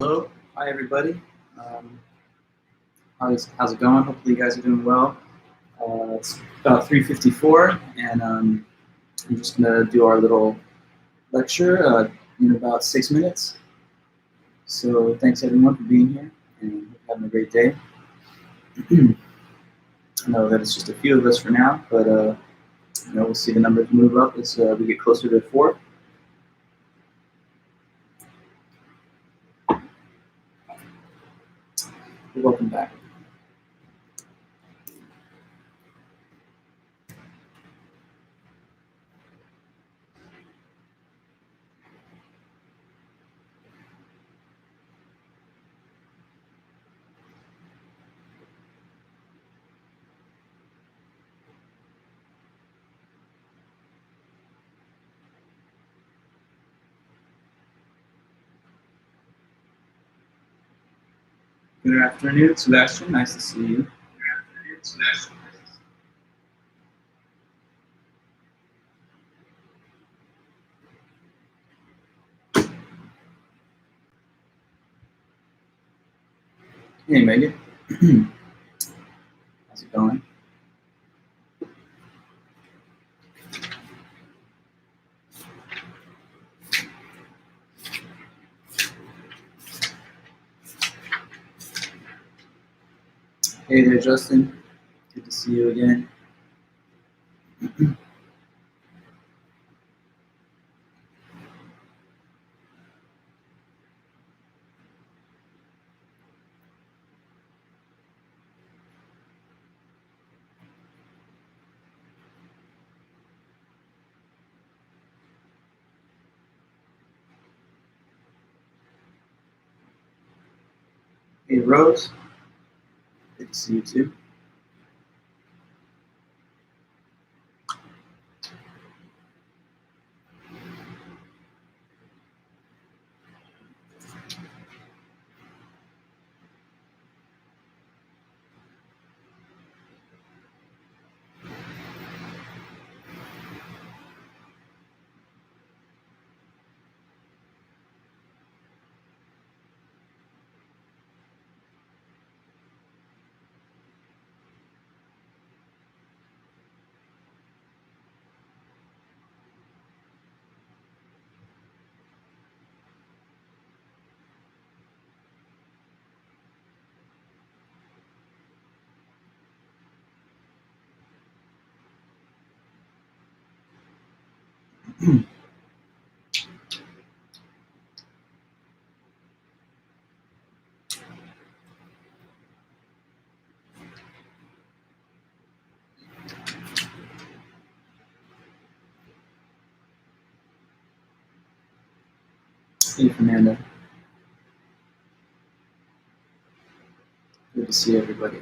Hello, hi everybody. How's it going? Hopefully you guys are doing well. It's about 3:54, and I'm just gonna do our little lecture in about 6 minutes. So thanks everyone for being here and having a great day. I know that it's just a few of us for now, but we'll see the numbers move up as we get closer to 4. Welcome back. Good afternoon, Sebastian. Nice to see you. Good afternoon, Sebastian. Hey, Megan. How's it going? Hey there, Justin. Good to see you again. Hey, Rose. Good to see you too. Hey, Fernanda. Good to see everybody.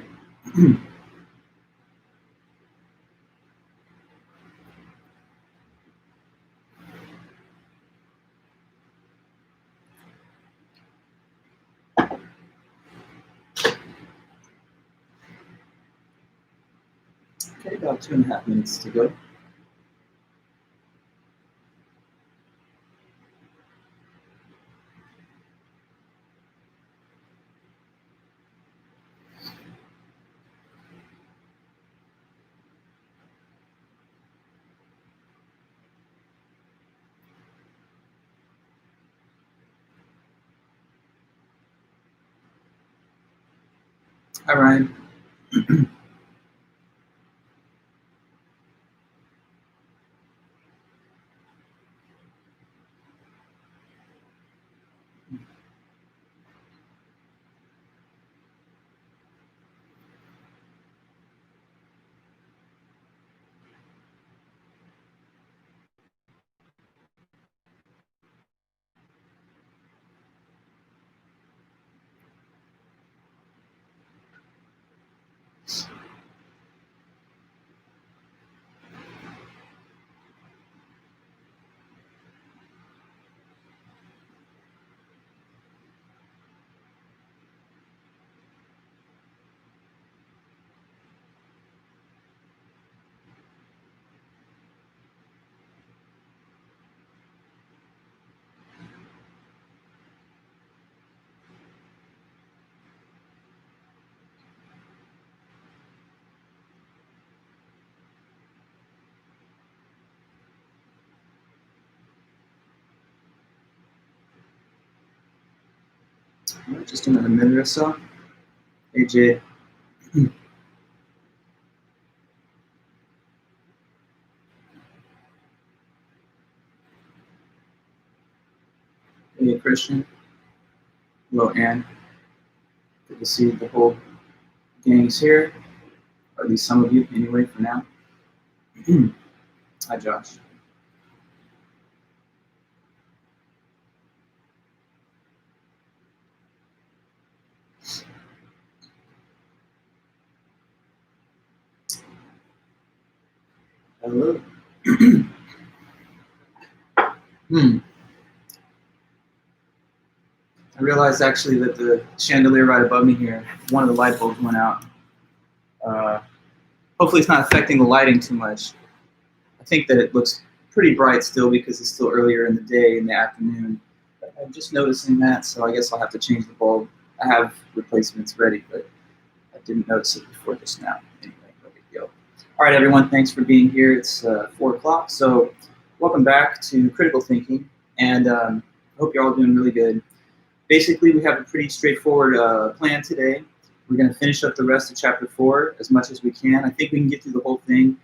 Okay, about 2.5 minutes to go. Hi, Ryan. Just another minute or so. Hey, Jade. Hey, Christian. Hello, Ann. Good to see the whole gang's here, or at least some of you, anyway, for now. Hi, Josh. Hello. I realized actually that the chandelier right above me here, one of the light bulbs went out. Hopefully it's not affecting the lighting too much. I think that it looks pretty bright still because it's still earlier in the day, in the afternoon. But I'm just noticing that, so I guess I'll have to change the bulb. I have replacements ready, but I didn't notice it before just now. Anyway, no big deal. All right, everyone, thanks for being here. It's 4 o'clock, so welcome back to Critical Thinking, and I hope you're all doing really good. Basically, we have a pretty straightforward plan today. We're going to finish up the rest of Chapter 4 as much as we can. I think we can get through the whole thing.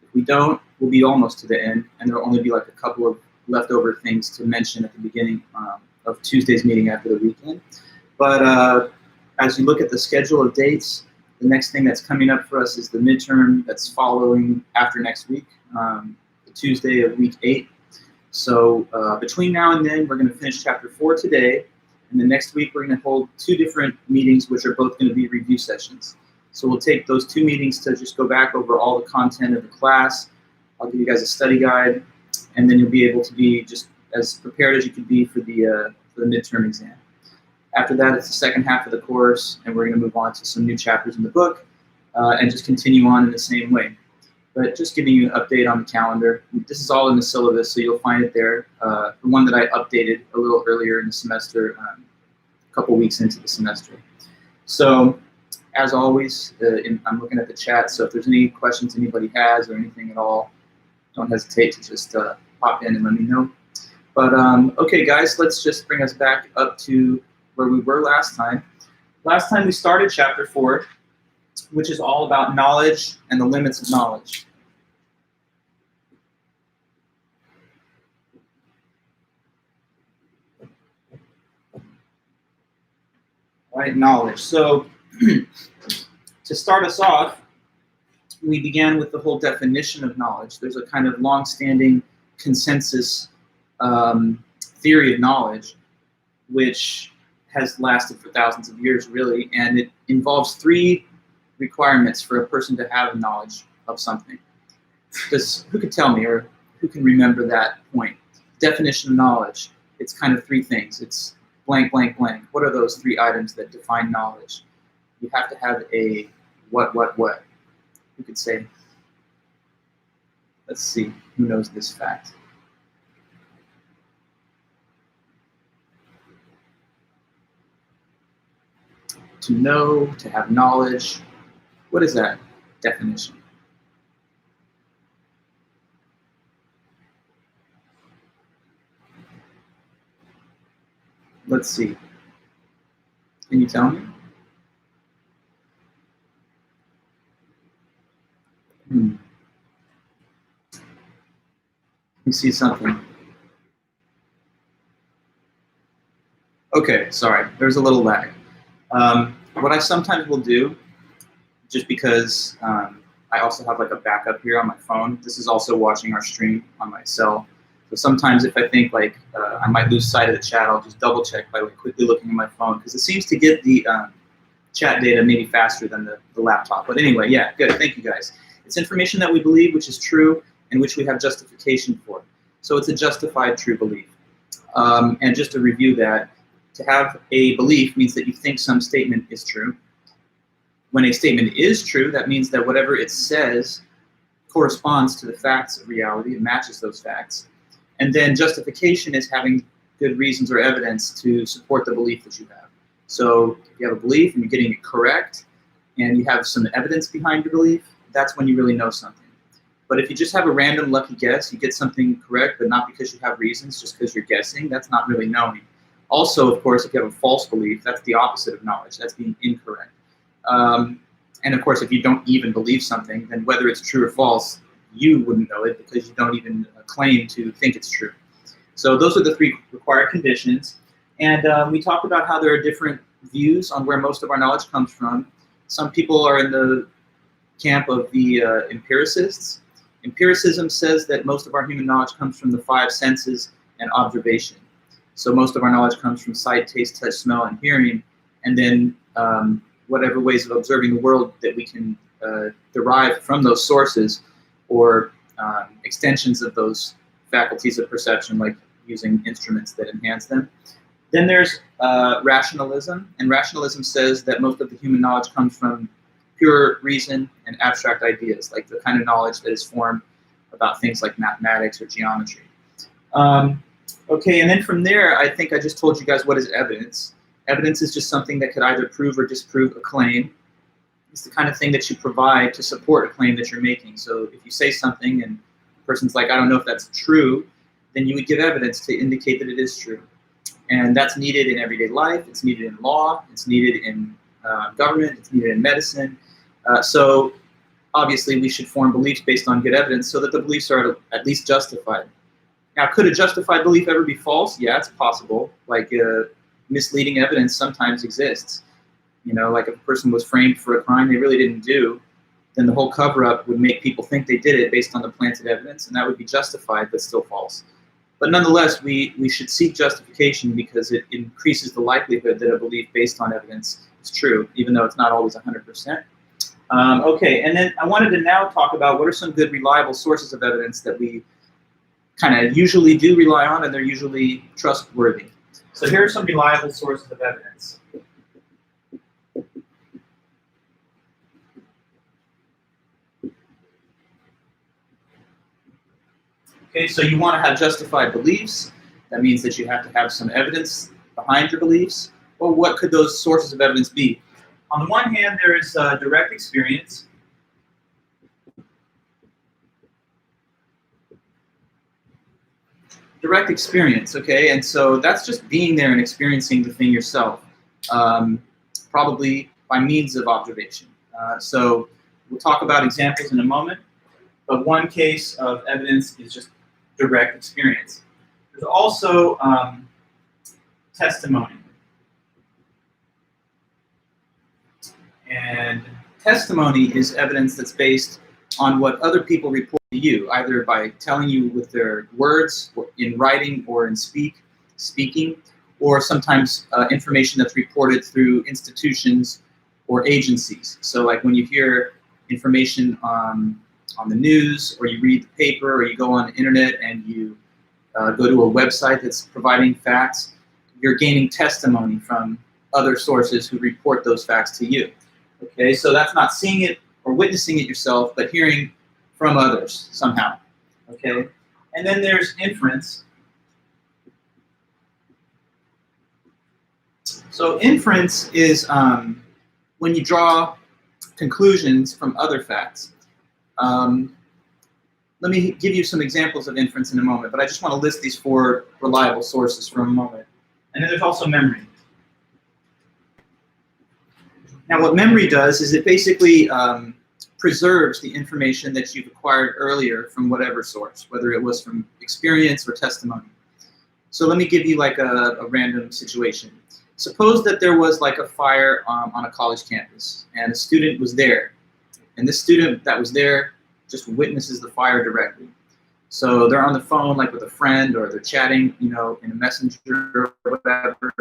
If we don't, we'll be almost to the end, and there will only be like a couple of leftover things to mention at the beginning of Tuesday's meeting after the weekend. But as you look at the schedule of dates, the next thing that's coming up for us is the midterm that's following after next week, the Tuesday of week 8. So between now and then, we're going to finish Chapter 4 today. And the next week, we're going to hold 2 different meetings, which are both going to be review sessions. So we'll take those 2 meetings to just go back over all the content of the class. I'll give you guys a study guide, and then you'll be able to be just as prepared as you could be for the midterm exam. After that, it's the second half of the course, and we're going to move on to some new chapters in the book and just continue on in the same way. But just giving you an update on the calendar. This is all in the syllabus, so you'll find it there. The one that I updated a little earlier in the semester, a couple weeks into the semester. So, as always, I'm looking at the chat, so if there's any questions anybody has or anything at all, don't hesitate to just pop in and let me know. But, okay, guys, let's just bring us back up to where we were last time. Last time we started Chapter 4, which is all about knowledge and the limits of knowledge. Right, knowledge. So to start us off, we began with the whole definition of knowledge. There's a kind of long-standing consensus theory of knowledge, which has lasted for thousands of years, really, and it involves 3 requirements for a person to have knowledge of something. Who could tell me, or who can remember that point? Definition of knowledge. It's kind of 3 things. It's blank, blank, blank. What are those 3 items that define knowledge? You have to have a what? Who could say? Let's see. Who knows this fact? To know, to have knowledge. What is that definition? Let's see. Can you tell me? You see something. Okay, sorry. There's a little lag. What I sometimes will do, just because I also have like a backup here on my phone. This is also watching our stream on my cell. So sometimes if I think like I might lose sight of the chat, I'll just double check by like quickly looking at my phone because it seems to get the chat data maybe faster than the laptop. But anyway, yeah, good. Thank you guys. It's information that we believe, which is true, and which we have justification for. So it's a justified true belief. And just to review that, to have a belief means that you think some statement is true. When a statement is true, that means that whatever it says corresponds to the facts of reality. It matches those facts. And then justification is having good reasons or evidence to support the belief that you have. So if you have a belief and you're getting it correct, and you have some evidence behind your belief, that's when you really know something. But if you just have a random lucky guess, you get something correct, but not because you have reasons, just because you're guessing, that's not really knowing. Also, of course, if you have a false belief, that's the opposite of knowledge. That's being incorrect. And of course, if you don't even believe something, then whether it's true or false, you wouldn't know it because you don't even claim to think it's true. So those are the three required conditions. And we talked about how there are different views on where most of our knowledge comes from. Some people are in the camp of the empiricists. Empiricism says that most of our human knowledge comes from the five senses and observation. So most of our knowledge comes from sight, taste, touch, smell, and hearing, and then whatever ways of observing the world that we can derive from those sources, or extensions of those faculties of perception, like using instruments that enhance them. Then there's rationalism, and rationalism says that most of the human knowledge comes from pure reason and abstract ideas, like the kind of knowledge that is formed about things like mathematics or geometry. Okay, and then from there, I think I just told you guys what is evidence. Evidence is just something that could either prove or disprove a claim. It's the kind of thing that you provide to support a claim that you're making. So if you say something and the person's like, I don't know if that's true, then you would give evidence to indicate that it is true. And that's needed in everyday life, it's needed in law, it's needed in government, it's needed in medicine. So obviously we should form beliefs based on good evidence so that the beliefs are at least justified. Now, could a justified belief ever be false? Yeah, it's possible. Like misleading evidence sometimes exists. You know, like if a person was framed for a crime they really didn't do, then the whole cover-up would make people think they did it based on the planted evidence, and that would be justified but still false. But nonetheless, we should seek justification because it increases the likelihood that a belief based on evidence is true, even though it's not always 100%. Okay, and then I wanted to now talk about what are some good reliable sources of evidence that we kind of usually do rely on, and they're usually trustworthy. So here are some reliable sources of evidence. Okay, so you want to have justified beliefs. That means that you have to have some evidence behind your beliefs. Well, what could those sources of evidence be? On the one hand, there is direct experience. Direct experience, okay, and so that's just being there and experiencing the thing yourself, probably by means of observation. So we'll talk about examples in a moment, but one case of evidence is just direct experience. There's also testimony. And testimony is evidence that's based on what other people report to you, either by telling you with their words, or in writing, or in speaking, or sometimes information that's reported through institutions or agencies. So like when you hear information on the news, or you read the paper, or you go on the internet and you go to a website that's providing facts, you're gaining testimony from other sources who report those facts to you. Okay, so that's not seeing it or witnessing it yourself, but hearing from others somehow. Okay, and then there's inference. So inference is when you draw conclusions from other facts. Let me give you some examples of inference in a moment, but I just want to list these four reliable sources for a moment. And then there's also memory. Now what memory does is it basically preserves the information that you've acquired earlier from whatever source, whether it was from experience or testimony. So let me give you like a random situation. Suppose that there was like a fire on a college campus and a student was there. And this student that was there just witnesses the fire directly. So they're on the phone like with a friend, or they're chatting, you know, in a messenger or whatever.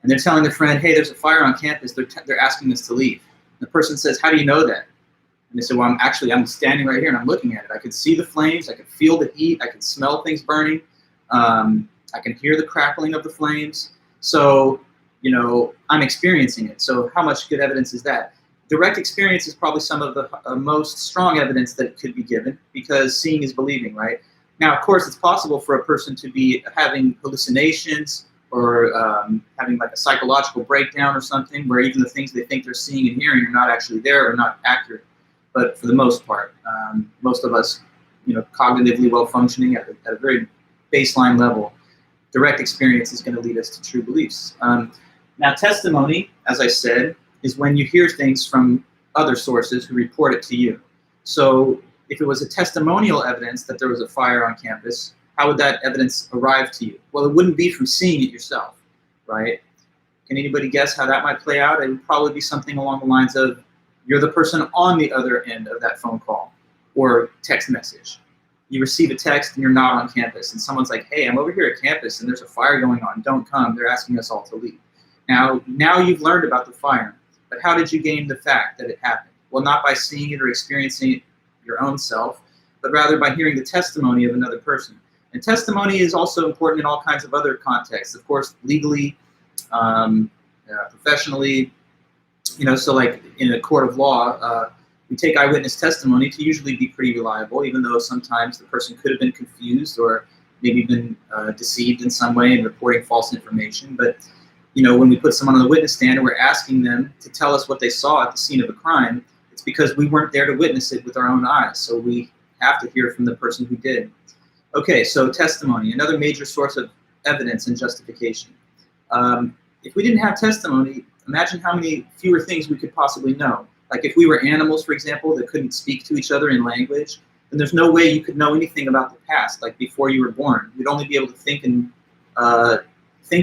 And they're telling their friend, hey, there's a fire on campus, they're asking us to leave. And the person says, how do you know that? And they say, well, I'm standing right here and I'm looking at it. I could see the flames, I could feel the heat, I could smell things burning, I can hear the crackling of the flames. So, you know, I'm experiencing it. So how much good evidence is that? Direct experience is probably some of the most strong evidence that could be given, because seeing is believing, right? Now, of course, it's possible for a person to be having hallucinations, or having like a psychological breakdown or something, where even the things they think they're seeing and hearing are not actually there or not accurate. But for the most part, most of us, you know, cognitively well functioning at a very baseline level, direct experience is going to lead us to true beliefs. Now, testimony, as I said, is when you hear things from other sources who report it to you. So if it was a testimonial evidence that there was a fire on campus, how would that evidence arrive to you? Well, it wouldn't be from seeing it yourself, right? Can anybody guess how that might play out? It would probably be something along the lines of, you're the person on the other end of that phone call or text message. You receive a text and you're not on campus, and someone's like, hey, I'm over here at campus and there's a fire going on, don't come, they're asking us all to leave. Now you've learned about the fire, but how did you gain the fact that it happened? Well, not by seeing it or experiencing it your own self, but rather by hearing the testimony of another person. And testimony is also important in all kinds of other contexts, of course, legally, professionally, so like in a court of law, we take eyewitness testimony to usually be pretty reliable, even though sometimes the person could have been confused or maybe been deceived in some way in reporting false information. But when we put someone on the witness stand and we're asking them to tell us what they saw at the scene of a crime, it's because we weren't there to witness it with our own eyes. So we have to hear from the person who did. Okay, so testimony, another major source of evidence and justification. If we didn't have testimony, imagine how many fewer things we could possibly know. Like if we were animals, for example, that couldn't speak to each other in language, then there's no way you could know anything about the past, like before you were born. You'd only be able to think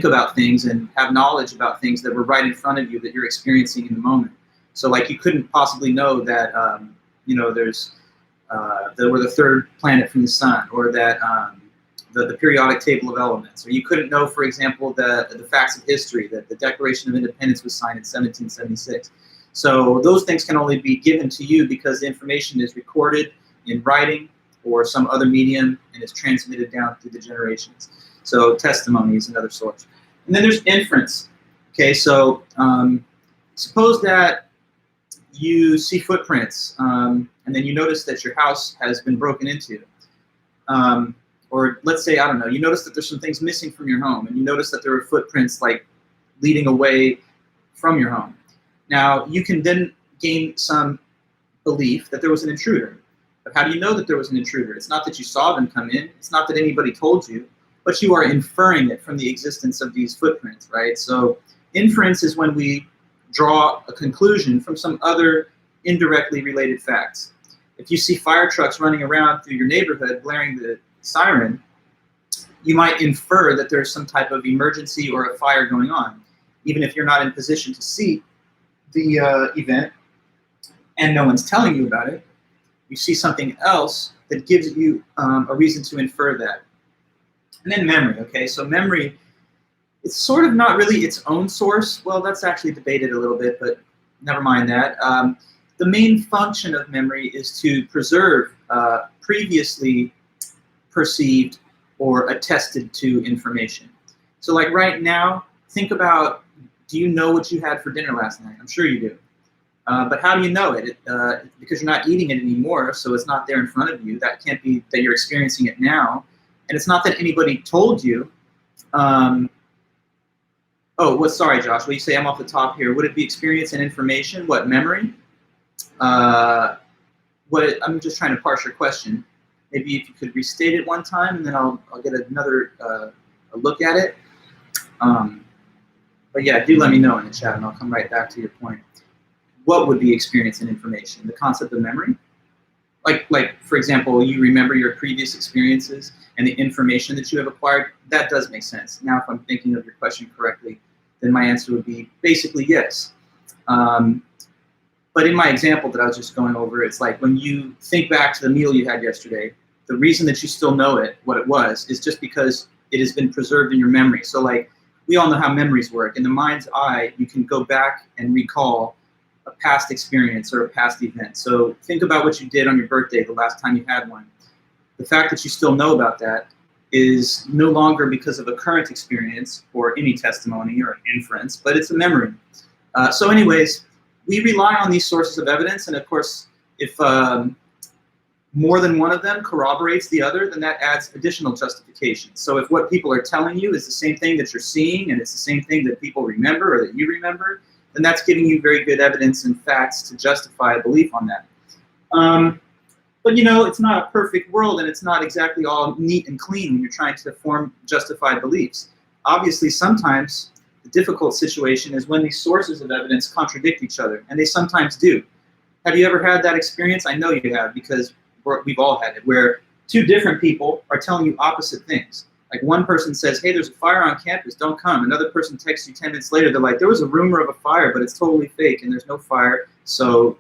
about things and have knowledge about things that were right in front of you that you're experiencing in the moment. So like you couldn't possibly know that, we're the third planet from the sun, or that the periodic table of elements, or you couldn't know, for example, the facts of history, that the Declaration of Independence was signed in 1776. So those things can only be given to you because the information is recorded in writing or some other medium and is transmitted down through the generations. So testimony is another source. And then there's inference. Okay, so suppose that you see footprints and then you notice that your house has been broken into. Or let's say, I don't know, you notice that there's some things missing from your home, and you notice that there are footprints like leading away from your home. Now, you can then gain some belief that there was an intruder. But how do you know that there was an intruder? It's not that you saw them come in. It's not that anybody told you, but you are inferring it from the existence of these footprints, right? So inference is when we draw a conclusion from some other indirectly related facts. If you see fire trucks running around through your neighborhood blaring the siren, you might infer that there's some type of emergency or a fire going on, even if you're not in position to see the event and no one's telling you about it. You see something else that gives you a reason to infer that. And then memory, okay? So memory, it's sort of not really its own source. Well, that's actually debated a little bit, but never mind that. The main function of memory is to preserve previously perceived or attested to information. So like right now, think about, do you know what you had for dinner last night? I'm sure you do. But how do you know it? Because you're not eating it anymore, so it's not there in front of you. That can't be that you're experiencing it now. And it's not that anybody told you. Sorry, Josh, what you say, I'm off the top here. Would it be experience and information? What, memory? I'm just trying to parse your question. Maybe if you could restate it one time, and then I'll get another a look at it. But yeah, do let me know in the chat, and I'll come right back to your point. What would be experience and information? The concept of memory? Like for example, you remember your previous experiences and the information that you have acquired. That does make sense. Now, if I'm thinking of your question correctly, then my answer would be basically yes. But in my example that I was just going over, it's like when you think back to the meal you had yesterday, the reason that you still know it, what it was, is just because it has been preserved in your memory. So like, we all know how memories work. In the mind's eye, you can go back and recall a past experience or a past event. So think about what you did on your birthday the last time you had one. The fact that you still know about that is no longer because of a current experience or any testimony or inference, but it's a memory. So anyways, we rely on these sources of evidence, and of course, if more than one of them corroborates the other, then that adds additional justification. So if what people are telling you is the same thing that you're seeing, and it's the same thing that people remember or that you remember, then that's giving you very good evidence and facts to justify a belief on that. But it's not a perfect world, and it's not exactly all neat and clean when you're trying to form justified beliefs. Obviously, sometimes the difficult situation is when these sources of evidence contradict each other, and they sometimes do. Have you ever had that experience? I know you have, because we've all had it, where two different people are telling you opposite things. Like one person says, hey, there's a fire on campus, don't come. Another person texts you 10 minutes later, they're like, there was a rumor of a fire, but it's totally fake, and there's no fire, so,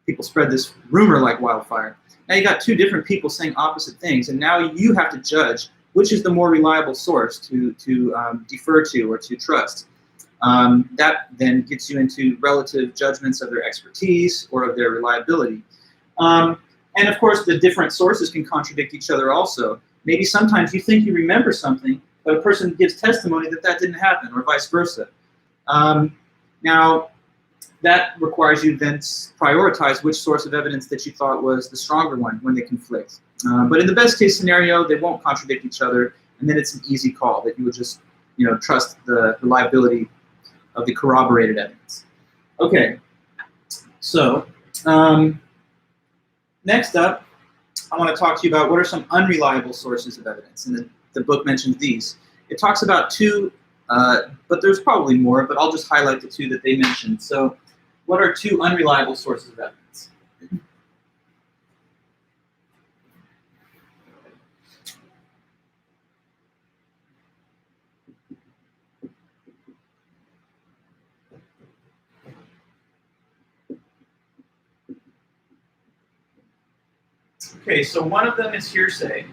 people spread this rumor like wildfire. Now you got two different people saying opposite things, and now you have to judge which is the more reliable source to defer to or to trust. That then gets you into relative judgments of their expertise or of their reliability. And of course, the different sources can contradict each other also. Maybe sometimes you think you remember something, but a person gives testimony that that didn't happen, or vice versa. Now, that requires you then prioritize which source of evidence that you thought was the stronger one when they conflict. But in the best case scenario, they won't contradict each other, and then it's an easy call that you would just trust the reliability of the corroborated evidence. Okay, so next up, I want to talk to you about what are some unreliable sources of evidence, and the book mentions these. It talks about two, but there's probably more, but I'll just highlight the two that they mentioned. So what are two unreliable sources of evidence? Okay, so one of them is hearsay.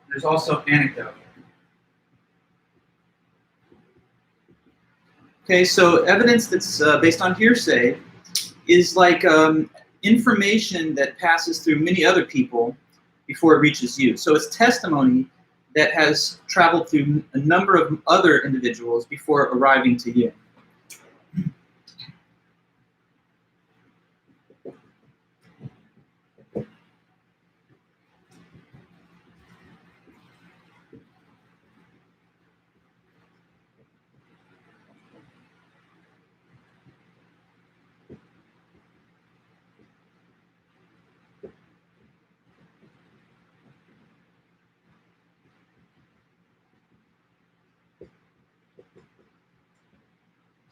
There's also anecdote. Okay, so evidence that's based on hearsay is like information that passes through many other people before it reaches you. So it's testimony that has traveled through a number of other individuals before arriving to you.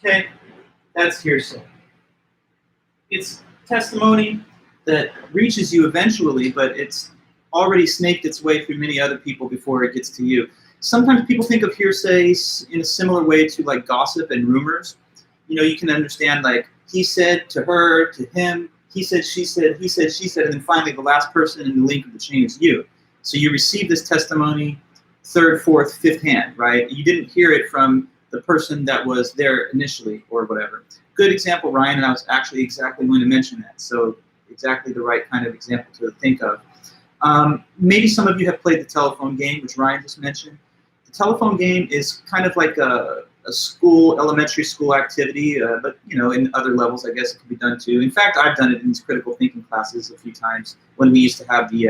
Okay, that's hearsay. It's testimony that reaches you eventually, but it's already snaked its way through many other people before it gets to you. Sometimes people think of hearsay in a similar way to like gossip and rumors. You can understand like he said to her, to him, he said, she said, he said, she said, and then finally the last person in the link of the chain is you. So you receive this testimony third, fourth, fifth hand, right? You didn't hear it from the person that was there initially or whatever. Good example, Ryan, and I was actually exactly going to mention that. So exactly the right kind of example to think of. Maybe some of you have played the telephone game, which Ryan just mentioned. The telephone game is kind of like a elementary school activity, but in other levels, I guess it can be done too. In fact, I've done it in these critical thinking classes a few times when we used to have the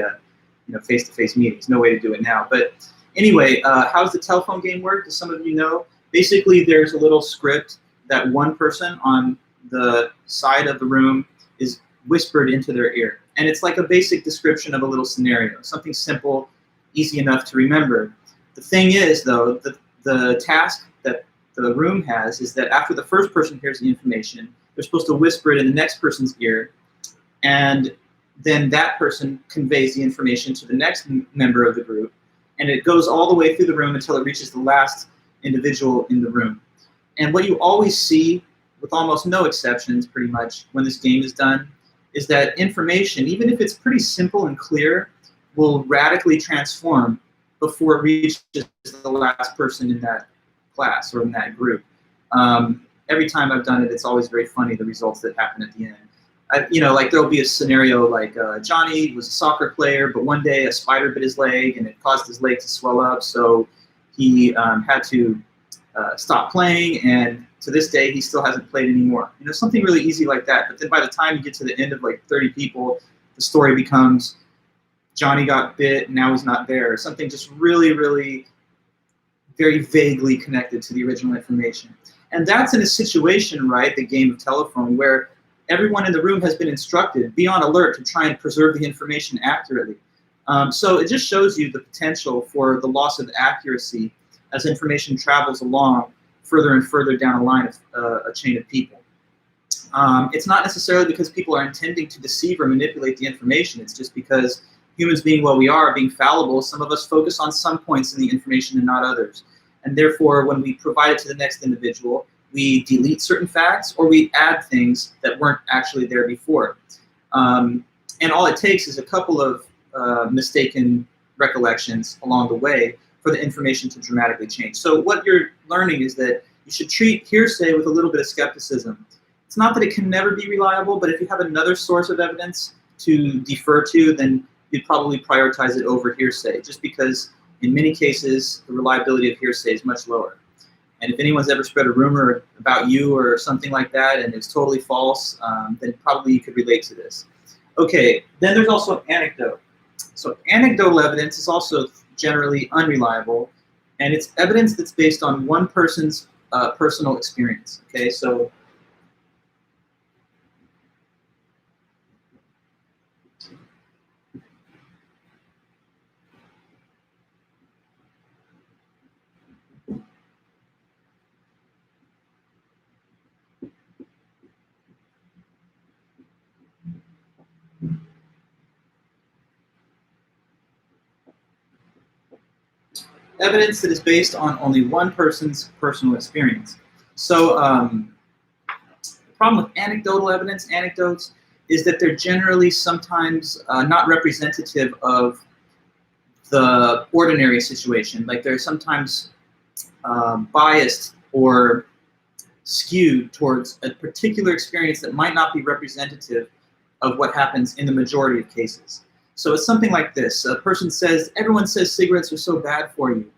face-to-face meetings. No way to do it now. But anyway, how does the telephone game work? Does some of you know? Basically, there's a little script that one person on the side of the room is whispered into their ear. And it's like a basic description of a little scenario, something simple, easy enough to remember. The thing is, though, the task that the room has is that after the first person hears the information, they're supposed to whisper it in the next person's ear, and then that person conveys the information to the next member of the group, and it goes all the way through the room until it reaches the last individual in the room. And what you always see, with almost no exceptions pretty much, when this game is done, is that information, even if it's pretty simple and clear, will radically transform before it reaches the last person in that class or in that group. Every time I've done it, it's always very funny, the results that happen at the end. Like there'll be a scenario like Johnny was a soccer player, but one day a spider bit his leg and it caused his leg to swell up, so he had to stop playing, and to this day he still hasn't played anymore. Something really easy like that. But then by the time you get to the end of like 30 people, the story becomes Johnny got bit, and now he's not there. Something just really, really very vaguely connected to the original information. And that's in a situation, right, the game of telephone, where everyone in the room has been instructed, be on alert to try and preserve the information accurately. So it just shows you the potential for the loss of accuracy as information travels along further and further down a line of a chain of people. It's not necessarily because people are intending to deceive or manipulate the information. It's just because humans being what we are, being fallible, some of us focus on some points in the information and not others. And therefore, when we provide it to the next individual, we delete certain facts or we add things that weren't actually there before. And all it takes is a couple of mistaken recollections along the way for the information to dramatically change. So what you're learning is that you should treat hearsay with a little bit of skepticism. It's not that it can never be reliable, but if you have another source of evidence to defer to, then you'd probably prioritize it over hearsay, just because in many cases the reliability of hearsay is much lower. And if anyone's ever spread a rumor about you or something like that and it's totally false, then probably you could relate to this. Okay, then there's also anecdote. So anecdotal evidence is also generally unreliable, and it's evidence that's based on one person's personal experience. Okay, so evidence that is based on only one person's personal experience. So the problem with anecdotal evidence, anecdotes, is that they're generally sometimes not representative of the ordinary situation. Like they're sometimes biased or skewed towards a particular experience that might not be representative of what happens in the majority of cases. So it's something like this. A person says, everyone says cigarettes are so bad for you.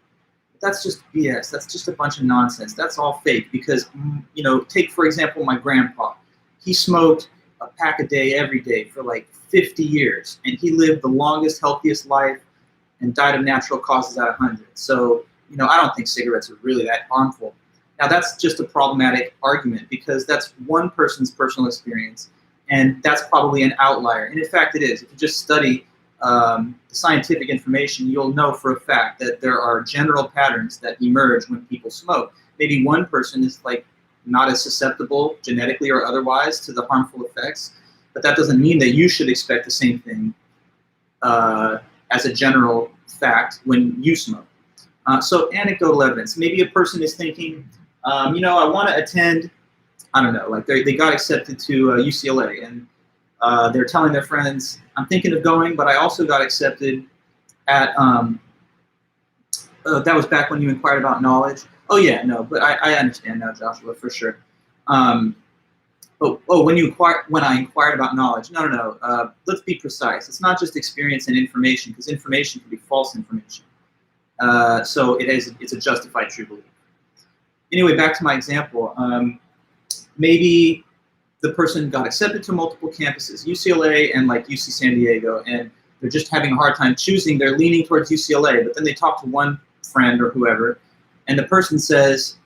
That's just BS. That's just a bunch of nonsense. That's all fake because, you know, take, for example, my grandpa. He smoked a pack a day every day for like 50 years, and he lived the longest, healthiest life and died of natural causes at 100. So, you know, I don't think cigarettes are really that harmful. Now, that's just a problematic argument because that's one person's personal experience, and that's probably an outlier. And in fact, it is. If you just study the scientific information, you'll know for a fact that there are general patterns that emerge when people smoke. Maybe one person is like not as susceptible genetically or otherwise to the harmful effects, but that doesn't mean that you should expect the same thing as a general fact when you smoke. So anecdotal evidence. Maybe a person is thinking, you know, I want to attend, I don't know, like they got accepted to UCLA, and they're telling their friends, I'm thinking of going, but I also got accepted at, that was back when you inquired about knowledge. Oh yeah, no, but I understand now, Joshua, for sure. When I inquired about knowledge, no. Let's be precise. It's not just experience and information, because information can be false information. So it's a justified true belief. Anyway, back to my example. Maybe the person got accepted to multiple campuses, UCLA and like UC San Diego, and they're just having a hard time choosing. They're leaning towards UCLA, but then they talk to one friend or whoever, and the person says,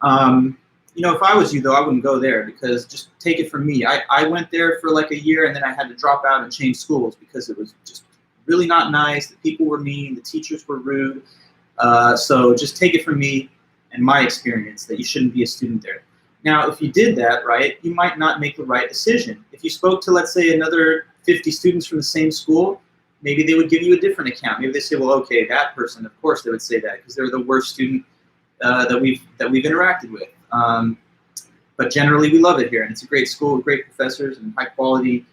you know, if I was you, though, I wouldn't go there because just take it from me. I went there for like a year, and then I had to drop out and change schools because it was just really not nice. The people were mean. The teachers were rude. So just take it from me and my experience that you shouldn't be a student there. Now, if you did that, right, you might not make the right decision. If you spoke to, let's say, another 50 students from the same school, maybe they would give you a different account. Maybe they say, well, okay, that person, of course they would say that because they're the worst student that we've interacted with. But generally, we love it here, and it's a great school with great professors and high quality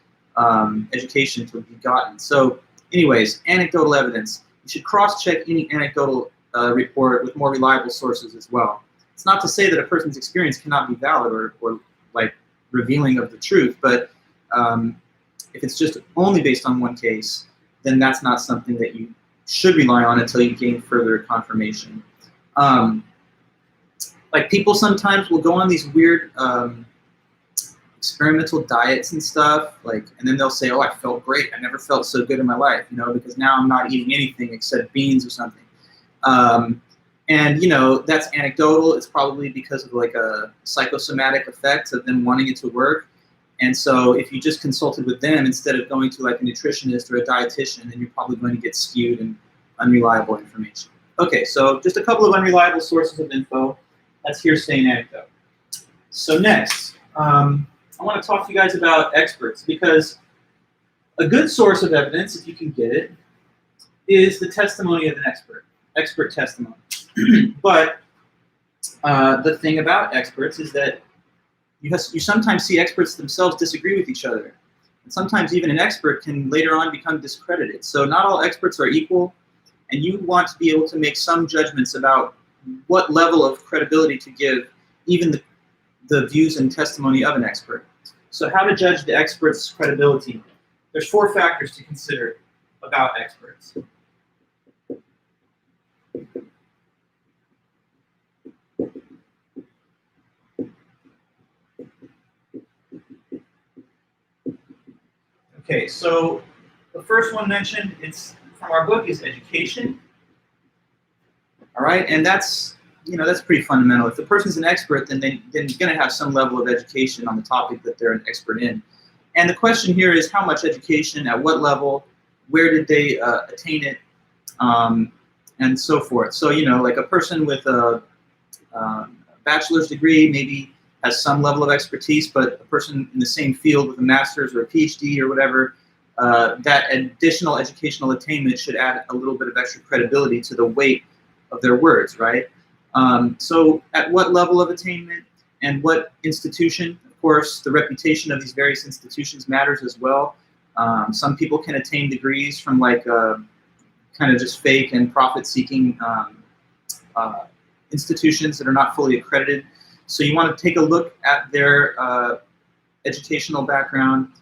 education to be gotten. So anyways, anecdotal evidence. You should cross-check any anecdotal report with more reliable sources as well. It's not to say that a person's experience cannot be valid or like revealing of the truth, but if it's just only based on one case, then that's not something that you should rely on until you gain further confirmation. Like people sometimes will go on these weird experimental diets and stuff, like, and then they'll say, oh, I felt great. I never felt so good in my life, you know, because now I'm not eating anything except beans or something. And, you know, that's anecdotal. It's probably because of like a psychosomatic effect of them wanting it to work. And so if you just consulted with them instead of going to like a nutritionist or a dietitian, then you're probably going to get skewed and unreliable information. Okay, so just a couple of unreliable sources of info. That's hearsay and anecdote. So next, I want to talk to you guys about experts, because a good source of evidence, if you can get it, is the testimony of an expert testimony. But the thing about experts is that you sometimes see experts themselves disagree with each other. And sometimes even an expert can later on become discredited. So not all experts are equal, and you want to be able to make some judgments about what level of credibility to give even the views and testimony of an expert. So how to judge the expert's credibility? There's 4 factors to consider about experts. Okay, so the first one mentioned, it's from our book, is education. All right, and that's pretty fundamental. If the person's an expert, then they're going to have some level of education on the topic that they're an expert in. And the question here is how much education, at what level, where did they attain it, and so forth. So, like a person with a bachelor's degree maybe has some level of expertise, but a person in the same field with a master's or a PhD or whatever, that additional educational attainment should add a little bit of extra credibility to the weight of their words, right? So at what level of attainment and what institution? Of course, the reputation of these various institutions matters as well. Some people can attain degrees from like kind of just fake and profit-seeking institutions that are not fully accredited. So you want to take a look at their educational background,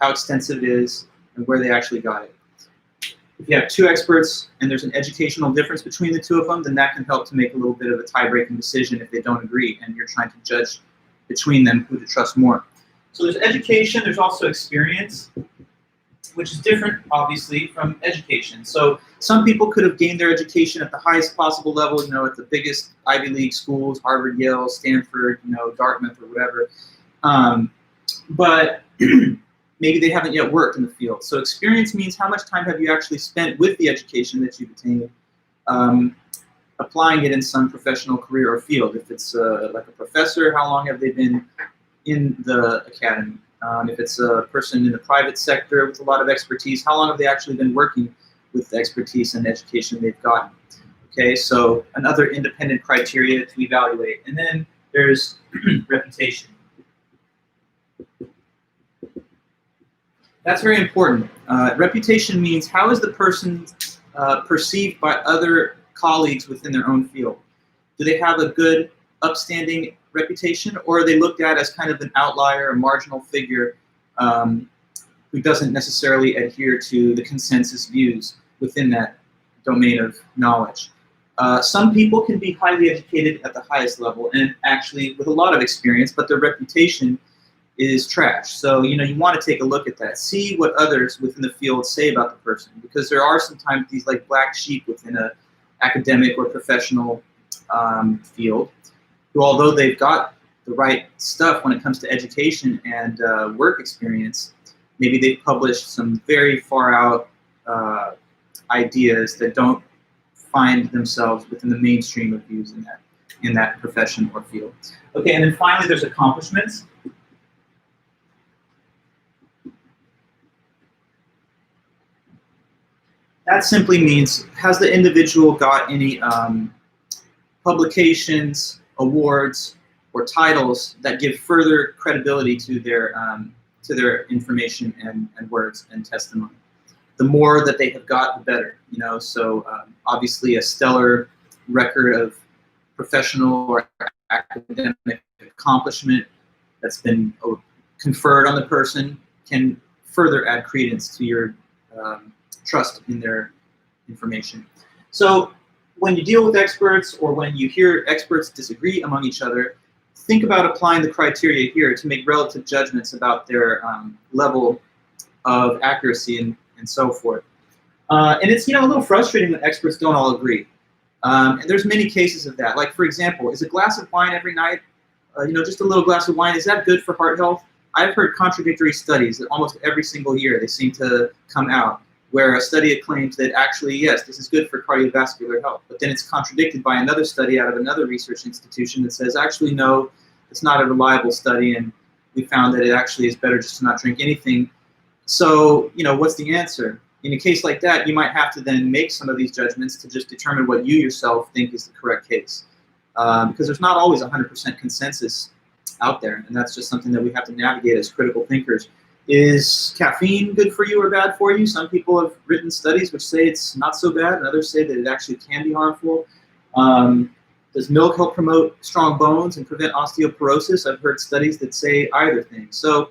how extensive it is, and where they actually got it. If you have 2 experts and there's an educational difference between the 2 of them, then that can help to make a little bit of a tie-breaking decision if they don't agree and you're trying to judge between them who to trust more. So there's education, there's also experience, which is different, obviously, from education. So some people could have gained their education at the highest possible level, at the biggest Ivy League schools, Harvard, Yale, Stanford, Dartmouth, or whatever. But maybe they haven't yet worked in the field. So experience means how much time have you actually spent with the education that you've attained, applying it in some professional career or field. If it's like a professor, how long have they been in the academy? If it's a person in the private sector with a lot of expertise, how long have they actually been working with the expertise and education they've gotten? Okay, so another independent criteria to evaluate. And then there's reputation. That's very important. Reputation means how is the person perceived by other colleagues within their own field? Do they have a good, upstanding reputation, or are they looked at as kind of an outlier, a marginal figure who doesn't necessarily adhere to the consensus views within that domain of knowledge? Some people can be highly educated at the highest level and actually with a lot of experience, but their reputation is trash. So, you want to take a look at that. See what others within the field say about the person, because there are sometimes these like black sheep within a academic or professional field who, although they've got the right stuff when it comes to education and work experience, maybe they've published some very far out ideas that don't find themselves within the mainstream of views in that profession or field. Okay, and then finally there's accomplishments. That simply means, has the individual got any publications, awards, or titles that give further credibility to their information and words and testimony? The more that they have got, the better. So obviously a stellar record of professional or academic accomplishment that's been conferred on the person can further add credence to your trust in their information. So when you deal with experts or when you hear experts disagree among each other, think about applying the criteria here to make relative judgments about their level of accuracy and so forth. And it's a little frustrating that experts don't all agree. And there's many cases of that. Like, for example, is a glass of wine every night, just a little glass of wine, is that good for heart health? I've heard contradictory studies that almost every single year they seem to come out where a study claims that actually, yes, this is good for cardiovascular health, but then it's contradicted by another study out of another research institution that says, actually, no, it's not a reliable study, and we found that it actually is better just to not drink anything. So, what's the answer? In a case like that, you might have to then make some of these judgments to just determine what you yourself think is the correct case. Because there's not always 100% consensus out there, and that's just something that we have to navigate as critical thinkers. Is caffeine good for you or bad for you? Some people have written studies which say it's not so bad, and others say that it actually can be harmful. Does milk help promote strong bones and prevent osteoporosis? I've heard studies that say either thing. So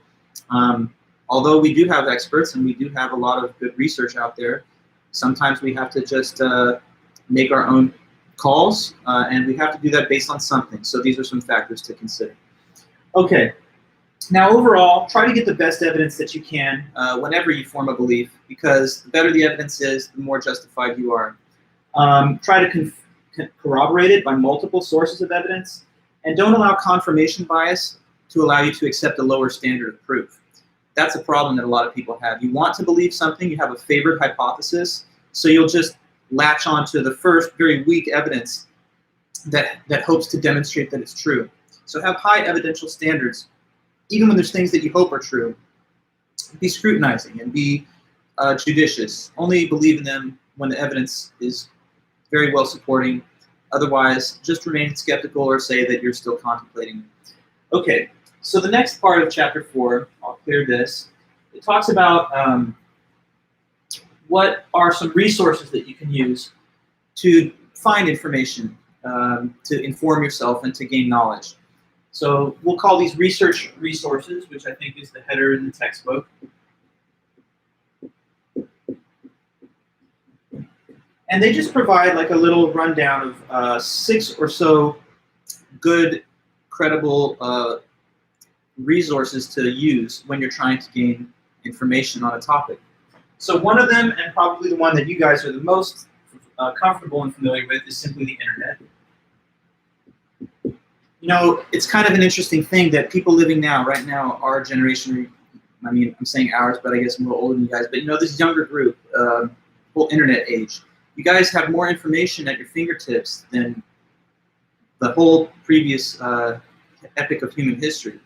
although we do have experts and we do have a lot of good research out there, sometimes we have to just make our own calls, and we have to do that based on something. So these are some factors to consider. Okay. Now, overall, try to get the best evidence that you can whenever you form a belief, because the better the evidence is, the more justified you are. Try to corroborate it by multiple sources of evidence, and don't allow confirmation bias to allow you to accept a lower standard of proof. That's a problem that a lot of people have. You want to believe something, you have a favored hypothesis, so you'll just latch on to the first very weak evidence that hopes to demonstrate that it's true. So have high evidential standards. Even when there's things that you hope are true, be scrutinizing and be judicious. Only believe in them when the evidence is very well supporting. Otherwise, just remain skeptical or say that you're still contemplating. Okay, so the next part of chapter 4, I'll clear this. It talks about what are some resources that you can use to find information, to inform yourself and to gain knowledge. So we'll call these research resources, which I think is the header in the textbook. And they just provide like a little rundown of 6 or so good, credible resources to use when you're trying to gain information on a topic. So one of them, and probably the one that you guys are the most comfortable and familiar with, is simply the internet. It's kind of an interesting thing that people living right now, our generation, I mean, I'm saying ours, but I guess I'm a little older than you guys, but this younger group, whole internet age, you guys have more information at your fingertips than the whole previous epic of human history.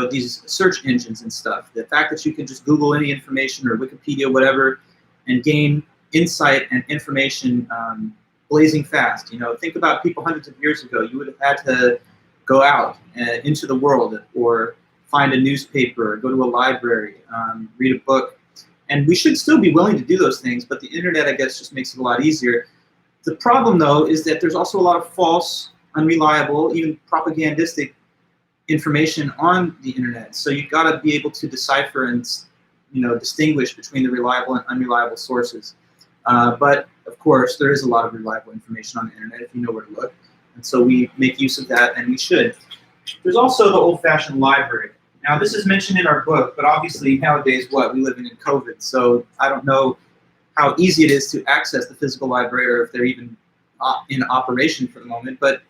These search engines and stuff, the fact that you can just Google any information or Wikipedia, whatever, and gain insight and information blazing fast. Think about people hundreds of years ago. You would have had to go out into the world or find a newspaper, or go to a library, read a book. And we should still be willing to do those things, but the internet, I guess, just makes it a lot easier. The problem, though, is that there's also a lot of false, unreliable, even propagandistic information on the internet. So you've got to be able to decipher and distinguish between the reliable and unreliable sources. But, of course, there is a lot of reliable information on the internet if you know where to look. And so we make use of that, and we should. There's also the old-fashioned library. Now, this is mentioned in our book, but obviously nowadays, we live in COVID, so I don't know how easy it is to access the physical library or if they're even in operation for the moment. But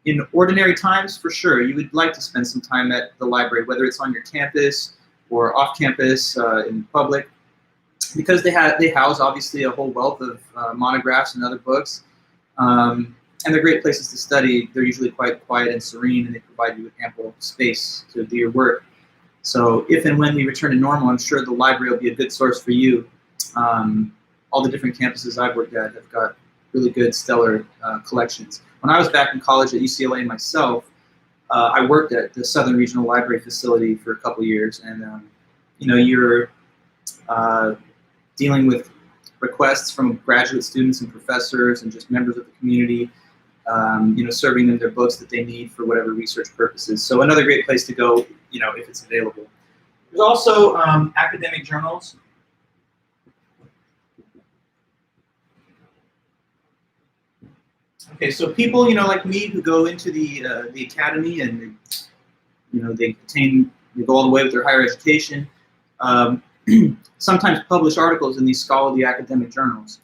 in ordinary times, for sure, you would like to spend some time at the library, whether it's on your campus or off campus in public, because they house, obviously, a whole wealth of monographs and other books. And they're great places to study. They're usually quite quiet and serene, and they provide you with ample space to do your work. So if and when we return to normal, I'm sure the library will be a good source for you. All the different campuses I've worked at have got really good, stellar collections. When I was back in college at UCLA myself, I worked at the Southern Regional Library facility for a couple years, and you're dealing with requests from graduate students and professors and just members of the community, serving them their books that they need for whatever research purposes. So another great place to go, if it's available. There's also academic journals. Okay, so people, like me, who go into the academy and they go all the way with their higher education. Sometimes publish articles in these scholarly academic journals.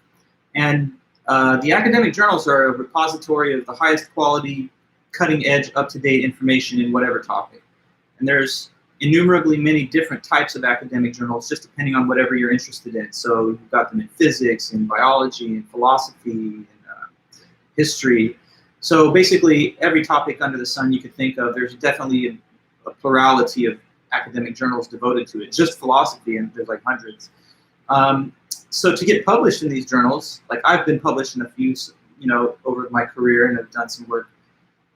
And the academic journals are a repository of the highest quality, cutting-edge, up-to-date information in whatever topic. And there's innumerably many different types of academic journals, just depending on whatever you're interested in. So you've got them in physics, in biology, in philosophy, in history. So basically, every topic under the sun you could think of, there's definitely a plurality of academic journals devoted to it. Just philosophy, and there's like hundreds. So to get published in these journals, like I've been published in a few, over my career, and I've done some work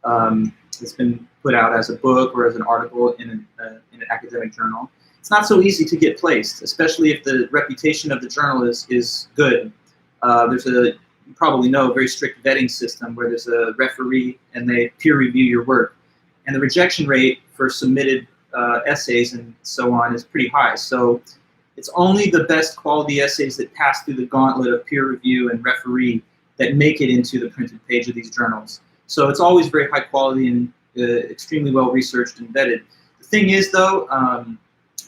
that's been put out as a book or as an article in an academic journal. It's not so easy to get placed, especially if the reputation of the journal is good. There's you probably know, a very strict vetting system where there's a referee and they peer review your work. And the rejection rate for submitted essays and so on is pretty high. So it's only the best quality essays that pass through the gauntlet of peer review and referee that make it into the printed page of these journals. So it's always very high quality and extremely well researched and vetted. The thing is, though,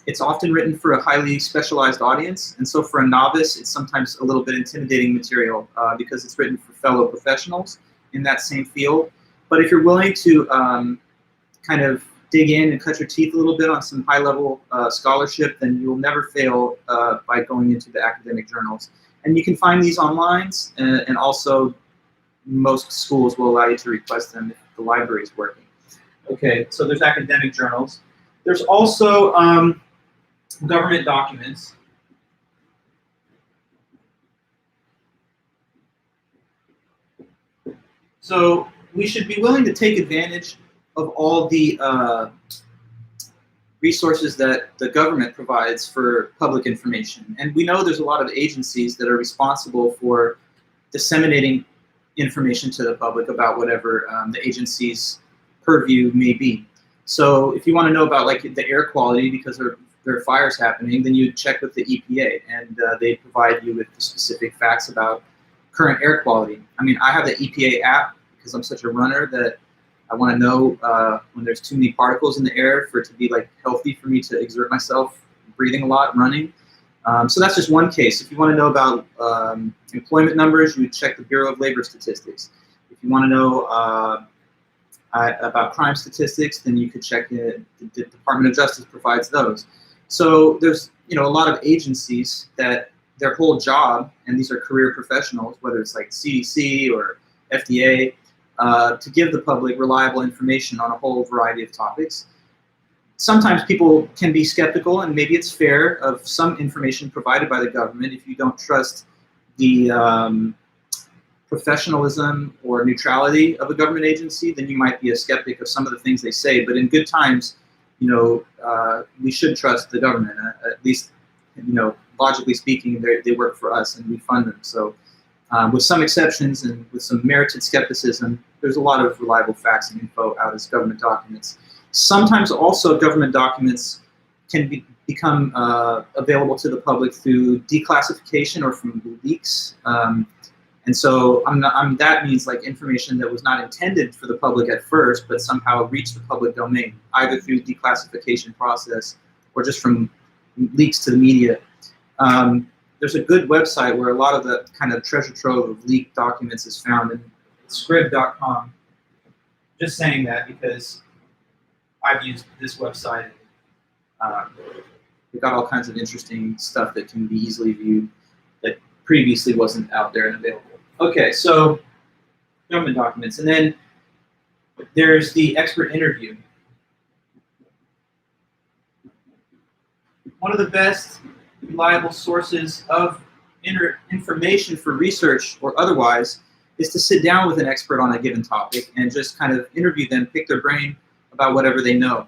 it's often written for a highly specialized audience, and so for a novice, it's sometimes a little bit intimidating material because it's written for fellow professionals in that same field. But if you're willing to kind of dig in and cut your teeth a little bit on some high-level scholarship, then you'll never fail by going into the academic journals. And you can find these online, and also most schools will allow you to request them if the library is working. Okay, so there's academic journals. There's also government documents. So we should be willing to take advantage of all the resources that the government provides for public information. And we know there's a lot of agencies that are responsible for disseminating information to the public about whatever the agency's purview may be. So if you want to know about like the air quality because there are fires happening, then you check with the EPA, and they provide you with the specific facts about current air quality. I mean, I have the EPA app because I'm such a runner that I want to know when there's too many particles in the air for it to be like healthy for me to exert myself, breathing a lot, running. So that's just one case. If you want to know about employment numbers, you would check the Bureau of Labor Statistics. If you want to know about crime statistics, then you could check it. The Department of Justice provides those. So there's a lot of agencies that their whole job, and these are career professionals, whether it's like CDC or FDA, to give the public reliable information on a whole variety of topics. Sometimes people can be skeptical, and maybe it's fair, of some information provided by the government. If you don't trust the professionalism or neutrality of a government agency, then you might be a skeptic of some of the things they say. But in good times, we should trust the government. At least, logically speaking, they work for us and we fund them. So with some exceptions and with some merited skepticism, there's a lot of reliable facts and info out as government documents. Sometimes also government documents can become available to the public through declassification or from leaks. And so that means like information that was not intended for the public at first, but somehow reached the public domain, either through declassification process or just from leaks to the media. There's a good website where a lot of the kind of treasure trove of leaked documents is found, and scrib.com. Just saying that because I've used this website. We've got all kinds of interesting stuff that can be easily viewed that previously wasn't out there and available. Okay, so government documents. And then there's the expert interview. One of the best reliable sources of information for research or otherwise is to sit down with an expert on a given topic and just kind of interview them, pick their brain about whatever they know.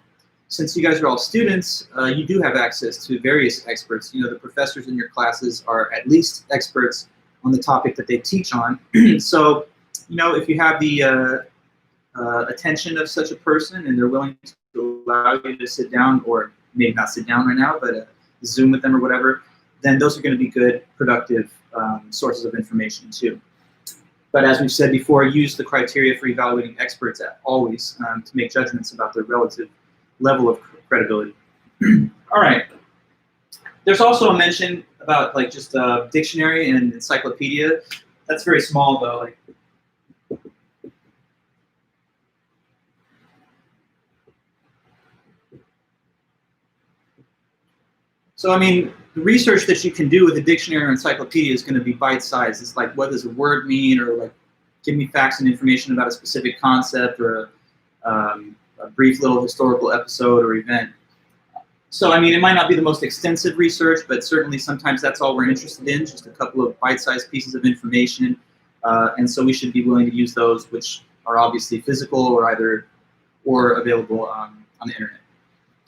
Since you guys are all students, you do have access to various experts. The professors in your classes are at least experts on the topic that they teach on. So, if you have the attention of such a person and they're willing to allow you to sit down, or maybe not sit down right now, but Zoom with them or whatever, then those are going to be good, productive sources of information too. But as we've said before, use the criteria for evaluating experts always to make judgments about their relative level of credibility. All right. There's also a mention about like just a dictionary and encyclopedia. That's very small though. Like, So, I mean, the research that you can do with a dictionary or encyclopedia is going to be bite-sized. It's like, what does a word mean, or like, give me facts and information about a specific concept, or a brief little historical episode or event. So, I mean, it might not be the most extensive research, but certainly sometimes that's all we're interested in, just a couple of bite-sized pieces of information. And so we should be willing to use those, which are obviously physical or available on the internet.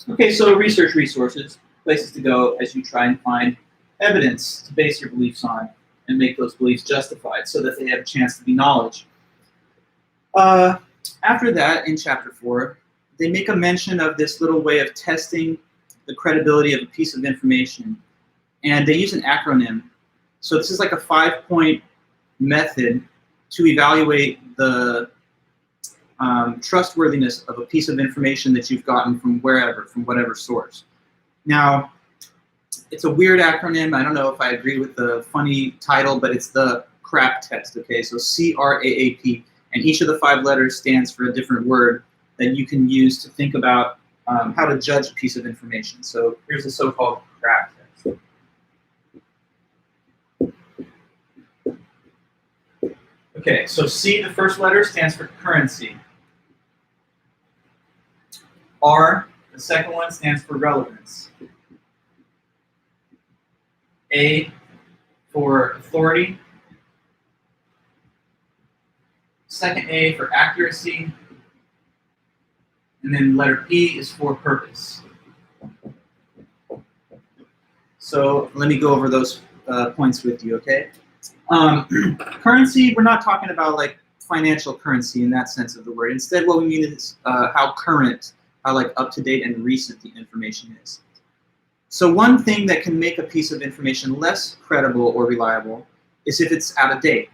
Okay, so research resources, places to go as you try and find evidence to base your beliefs on and make those beliefs justified so that they have a chance to be knowledge. After that, in chapter 4, they make a mention of this little way of testing the credibility of a piece of information, and they use an acronym. So this is like a 5-point method to evaluate the trustworthiness of a piece of information that you've gotten from wherever, from whatever source. Now, it's a weird acronym. I don't know if I agree with the funny title, but it's the CRAP test, okay? So C-R-A-A-P, and each of the 5 letters stands for a different word that you can use to think about how to judge a piece of information. So here's the so-called CRAP test. Okay, so C, the first letter, stands for currency. R, the second one, stands for relevance. A for authority. Second A for accuracy. And then letter P is for purpose. So let me go over those points with you, okay? Currency, we're not talking about like financial currency in that sense of the word. Instead, what we mean is how current, how like up-to-date and recent the information is. So one thing that can make a piece of information less credible or reliable is if it's out of date.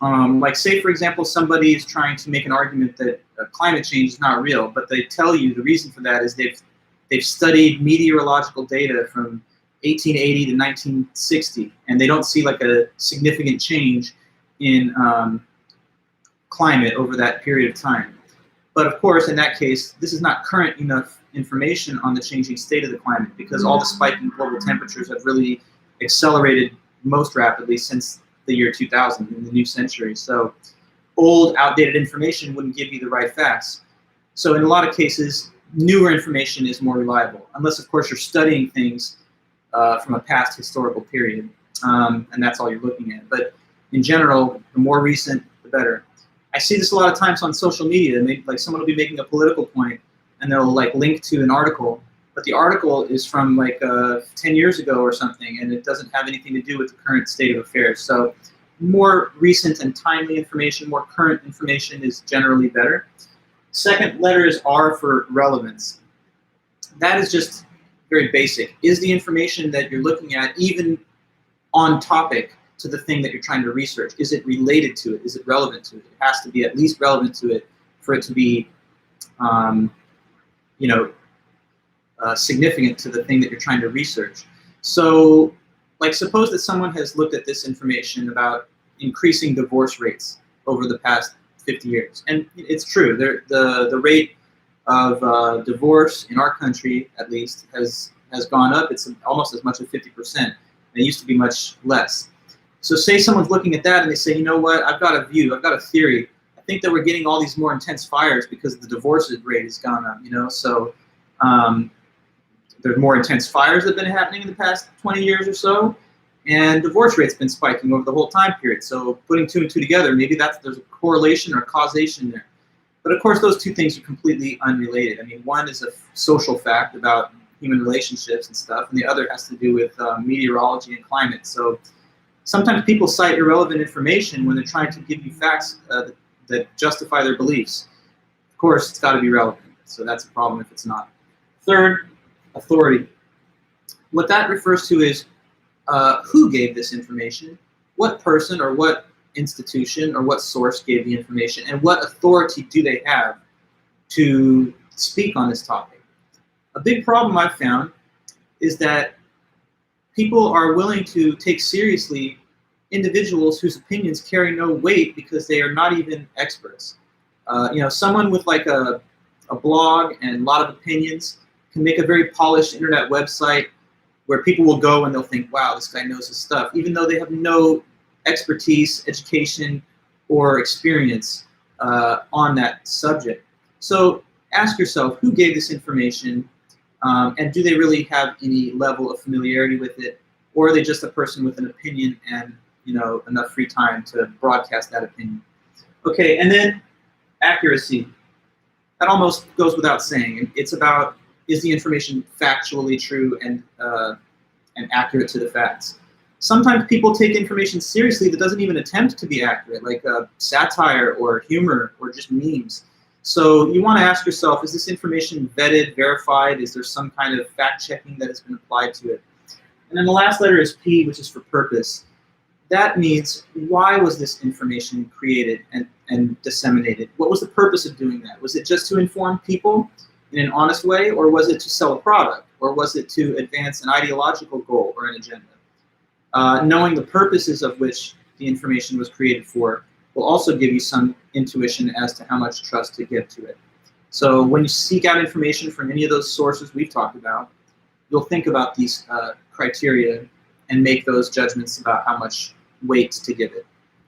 Like say, for example, somebody is trying to make an argument that climate change is not real, but they tell you the reason for that is they've studied meteorological data from 1880 to 1960, and they don't see like a significant change in climate over that period of time. But of course, in that case, this is not current enough information on the changing state of the climate, because all the spiking global temperatures have really accelerated most rapidly since the year 2000 in the new century. So old, outdated information wouldn't give you the right facts. So in a lot of cases, newer information is more reliable, unless of course you're studying things from a past historical period, and that's all you're looking at. But in general, the more recent, the better. I see this a lot of times on social media, and like someone will be making a political point, and they'll like link to an article, but the article is from like 10 years ago or something, and it doesn't have anything to do with the current state of affairs. So more recent and timely information, more current information is generally better. Second letter is R for relevance. That is just very basic. Is the information that you're looking at even on topic to the thing that you're trying to research? Is it related to it? Is it relevant to it? It has to be at least relevant to it for it to be significant to the thing that you're trying to research. So, like, suppose that someone has looked at this information about increasing divorce rates over the past 50 years. And it's true. The rate of divorce in our country, at least, has gone up. It's almost as much as 50%. It used to be much less. So say someone's looking at that and they say, you know what, I've got a view, I've got a theory. I think that we're getting all these more intense fires because the divorce rate has gone up, you know? So there's more intense fires that have been happening in the past 20 years or so, and divorce rate's been spiking over the whole time period. So putting 2 and 2 together, maybe there's a correlation or causation there. But of course, those two things are completely unrelated. I mean, one is a social fact about human relationships and stuff, and the other has to do with meteorology and climate. So sometimes people cite irrelevant information when they're trying to give you facts that justify their beliefs. Of course, it's got to be relevant. So that's a problem if it's not. Third, authority. What that refers to is who gave this information, what person or what institution or what source gave the information, and what authority do they have to speak on this topic. A big problem I've found is that people are willing to take seriously individuals whose opinions carry no weight because they are not even experts. Someone with like a blog and a lot of opinions can make a very polished internet website where people will go and they'll think, wow, this guy knows his stuff, even though they have no expertise, education, or experience on that subject. So ask yourself, who gave this information, and do they really have any level of familiarity with it, or are they just a person with an opinion and enough free time to broadcast that opinion? Okay, and then accuracy. That almost goes without saying. It's about, is the information factually true and accurate to the facts? Sometimes people take information seriously that doesn't even attempt to be accurate, like satire or humor or just memes. So you want to ask yourself, is this information vetted, verified? Is there some kind of fact-checking that has been applied to it? And then the last letter is P, which is for purpose. That means, why was this information created and disseminated? What was the purpose of doing that? Was it just to inform people in an honest way, or was it to sell a product, or was it to advance an ideological goal or an agenda? Knowing the purposes of which the information was created for will also give you some intuition as to how much trust to give to it. So when you seek out information from any of those sources we've talked about, you'll think about these criteria and make those judgments about how much weight to give it.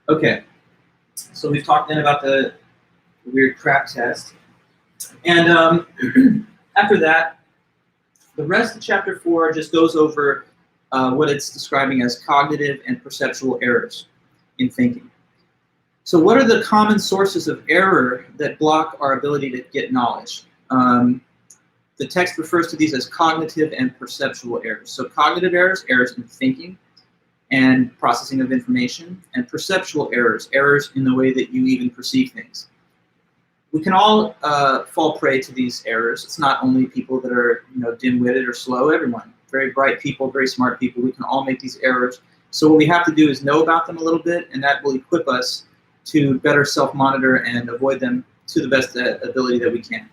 Okay, so we've talked then about the weird crap test. And after that, the rest of chapter 4 just goes over what it's describing as cognitive and perceptual errors in thinking. So what are the common sources of error that block our ability to get knowledge? The text refers to these as cognitive and perceptual errors. So cognitive errors, errors in thinking and processing of information, and perceptual errors, errors in the way that you even perceive things. We can all fall prey to these errors. It's not only people that are dim-witted or slow, everyone. Very bright people, very smart people, we can all make these errors. So what we have to do is know about them a little bit, and that will equip us to better self-monitor and avoid them to the best ability that we can.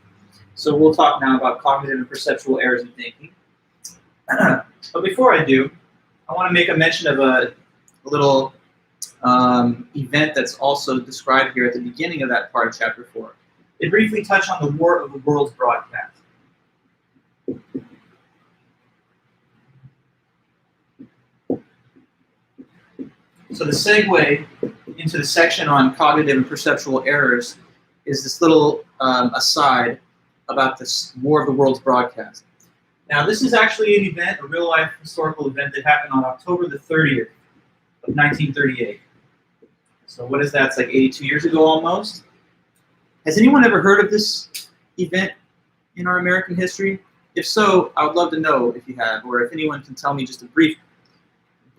So we'll talk now about cognitive and perceptual errors in thinking. But before I do, I want to make a mention of a little event that's also described here at the beginning of that part of chapter 4. It briefly touched on the War of the Worlds broadcast. So the segue into the section on cognitive and perceptual errors is this little aside about this War of the Worlds broadcast. Now this is actually an event, a real-life historical event that happened on October the 30th of 1938. So what is that? It's like 82 years ago almost. Has anyone ever heard of this event in our American history? If so, I would love to know if you have, or if anyone can tell me just a brief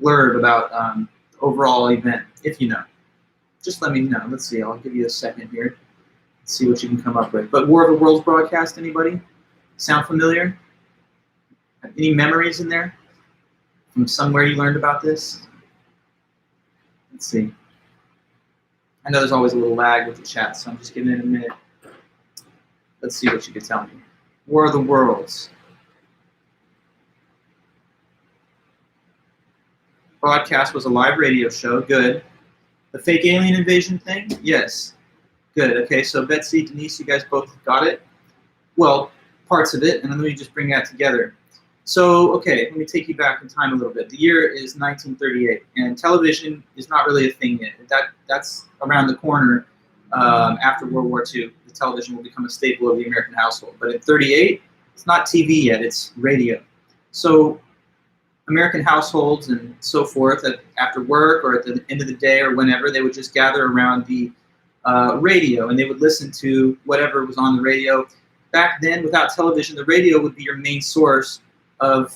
blurb about the overall event, if you know. Just let me know. Let's see, I'll give you a second here. Let's see what you can come up with. But War of the Worlds broadcast, anybody? Sound familiar? Any memories in there from somewhere you learned about this? Let's see. I know there's always a little lag with the chat, so I'm just giving it a minute. Let's see what you could tell me. War of the Worlds. Broadcast was a live radio show. Good. The fake alien invasion thing? Yes. Good. Okay, so Betsy, Denise, you guys both got it? Well, parts of it, and then let me just bring that together. So, okay, let me take you back in time a little bit. The year is 1938, and television is not really a thing yet. That's around the corner. After World War II, the television will become a staple of the American household. But in 38, it's not TV yet, it's radio. So American households and so forth, after work or at the end of the day or whenever, they would just gather around the radio, and they would listen to whatever was on the radio. Back then, without television, the radio would be your main source of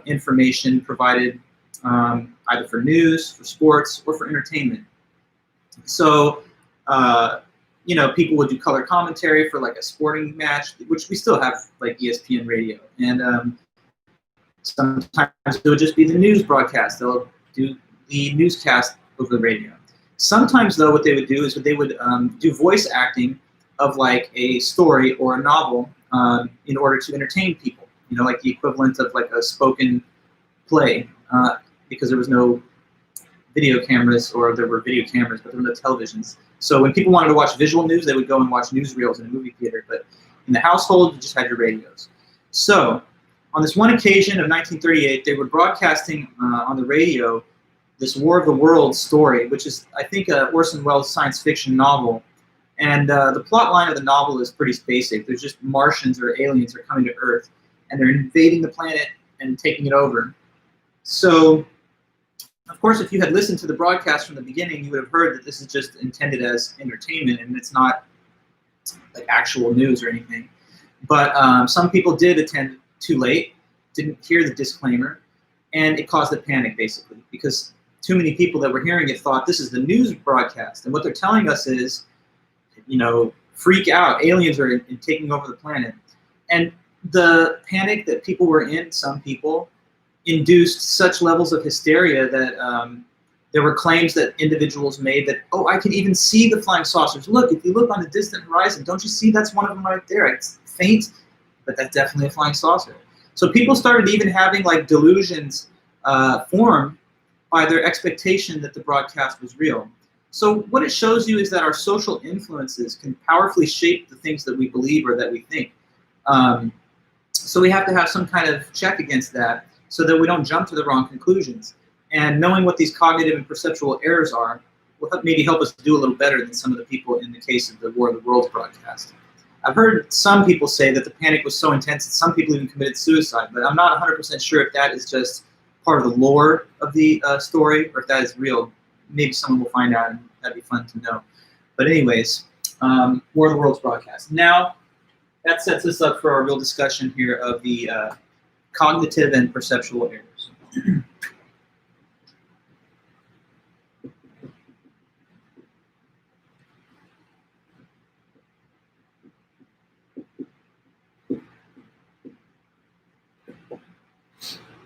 information provided either for news, for sports, or for entertainment. So, people would do color commentary for like a sporting match, which we still have like ESPN radio. And sometimes it would just be the news broadcast. They'll do the newscast over the radio. Sometimes, though, what they would do is they would do voice acting of like a story or a novel in order to entertain people. Like the equivalent of like a spoken play, because there was no video cameras, or there were video cameras, but there were no televisions. So when people wanted to watch visual news, they would go and watch newsreels in a movie theater. But in the household, you just had your radios. So On this one occasion of 1938, they were broadcasting on the radio this War of the Worlds story, which is, I think, Orson Welles' science fiction novel. And the plot line of the novel is pretty basic. There's just Martians or aliens are coming to Earth, and they're invading the planet and taking it over. So, of course, if you had listened to the broadcast from the beginning, you would have heard that this is just intended as entertainment, and it's not like actual news or anything. But some people did attend too late, didn't hear the disclaimer, and it caused a panic, basically, because too many people that were hearing it thought this is the news broadcast, and what they're telling us is, you know, freak out, aliens are taking over the planet. And the panic that people were in, some people, induced such levels of hysteria that there were claims that individuals made that, oh, I can even see the flying saucers. Look, if you look on the distant horizon, don't you see that's one of them right there? It's faint, but that's definitely a flying saucer. So people started even having like delusions formed by their expectation that the broadcast was real. So what it shows you is that our social influences can powerfully shape the things that we believe or that we think. So we have to have some kind of check against that so that we don't jump to the wrong conclusions. And knowing what these cognitive and perceptual errors are will maybe help us do a little better than some of the people in the case of the War of the Worlds broadcast. I've heard some people say that the panic was so intense that some people even committed suicide, but I'm not 100% sure if that is just part of the lore of the story or if that is real. Maybe someone will find out, and that'd be fun to know. But anyways, War of the Worlds broadcast. Now, that sets us up for our real discussion here of the cognitive and perceptual errors.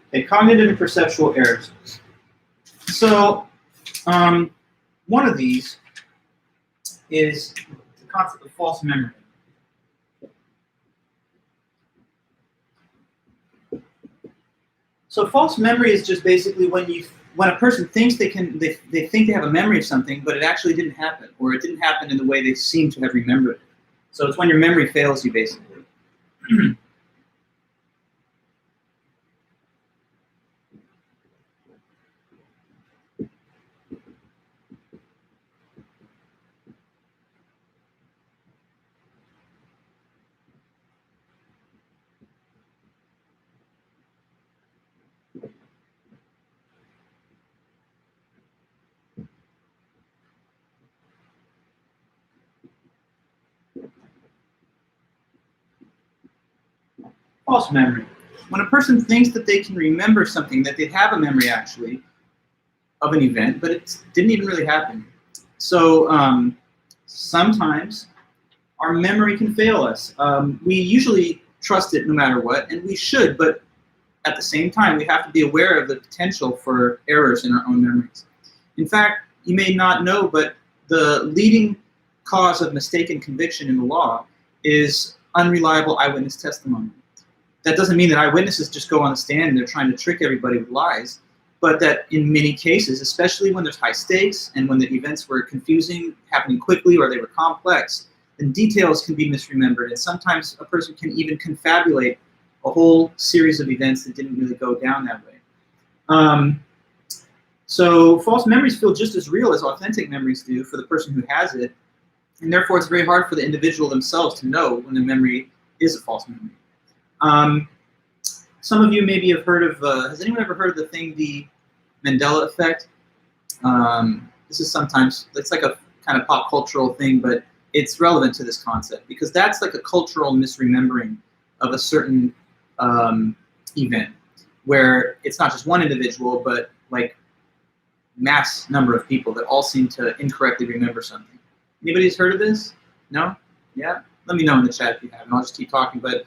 Okay, cognitive and perceptual errors. So, one of these is the concept of false memory. So false memory is just basically when a person thinks they think they have a memory of something, but it actually didn't happen, or it didn't happen in the way they seem to have remembered it. So it's when your memory fails you, basically. False memory. When a person thinks that they can remember something, that they have a memory actually of an event, but it didn't even really happen. So sometimes our memory can fail us. We usually trust it no matter what, and we should, but at the same time, we have to be aware of the potential for errors in our own memories. In fact, you may not know, but the leading cause of mistaken conviction in the law is unreliable eyewitness testimony. That doesn't mean that eyewitnesses just go on the stand and they're trying to trick everybody with lies, but that in many cases, especially when there's high stakes and when the events were confusing, happening quickly, or they were complex, then details can be misremembered, and sometimes a person can even confabulate a whole series of events that didn't really go down that way. So false memories feel just as real as authentic memories do for the person who has it, and therefore it's very hard for the individual themselves to know when the memory is a false memory. Some of you maybe have heard of, has anyone ever heard of the thing, the Mandela effect? This is sometimes, it's like a kind of pop cultural thing, but it's relevant to this concept because that's like a cultural misremembering of a certain event where it's not just one individual, but like mass number of people that all seem to incorrectly remember something. Anybody's heard of this? No? Yeah? Let me know in the chat if you have, and I'll just keep talking. But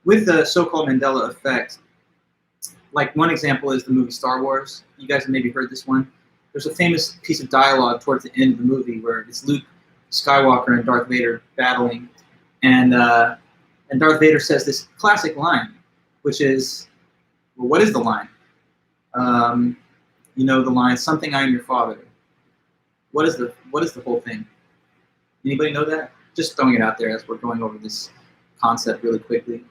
with the so-called Mandela effect, like one example is the movie Star Wars. You guys have maybe heard this one. There's a famous piece of dialogue towards the end of the movie where it's Luke Skywalker and Darth Vader battling, and Darth Vader says this classic line, which is, well, what is the line? You know the line, "Something I am your father." What is the whole thing? Anybody know that? Just throwing it out there as we're going over this concept really quickly.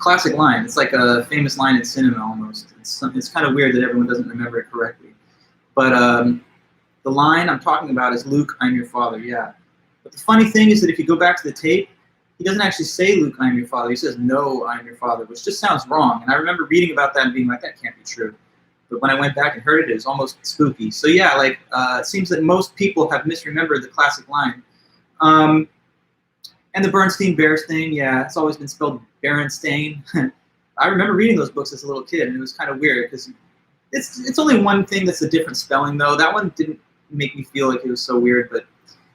classic line. It's like a famous line in cinema almost. It's kind of weird that everyone doesn't remember it correctly. But the line I'm talking about is, "Luke, I'm your father." Yeah. But the funny thing is that if you go back to the tape, he doesn't actually say, "Luke, I'm your father." He says, "No, I'm your father," which just sounds wrong. And I remember reading about that and being like, that can't be true. But when I went back and heard it, it was almost spooky. So yeah, like it seems that most people have misremembered the classic line. And the Bernstein Bears thing, yeah, it's always been spelled Berenstain. I remember reading those books as a little kid, and it was kind of weird because it's only one thing that's a different spelling, though. That one didn't make me feel like it was so weird, but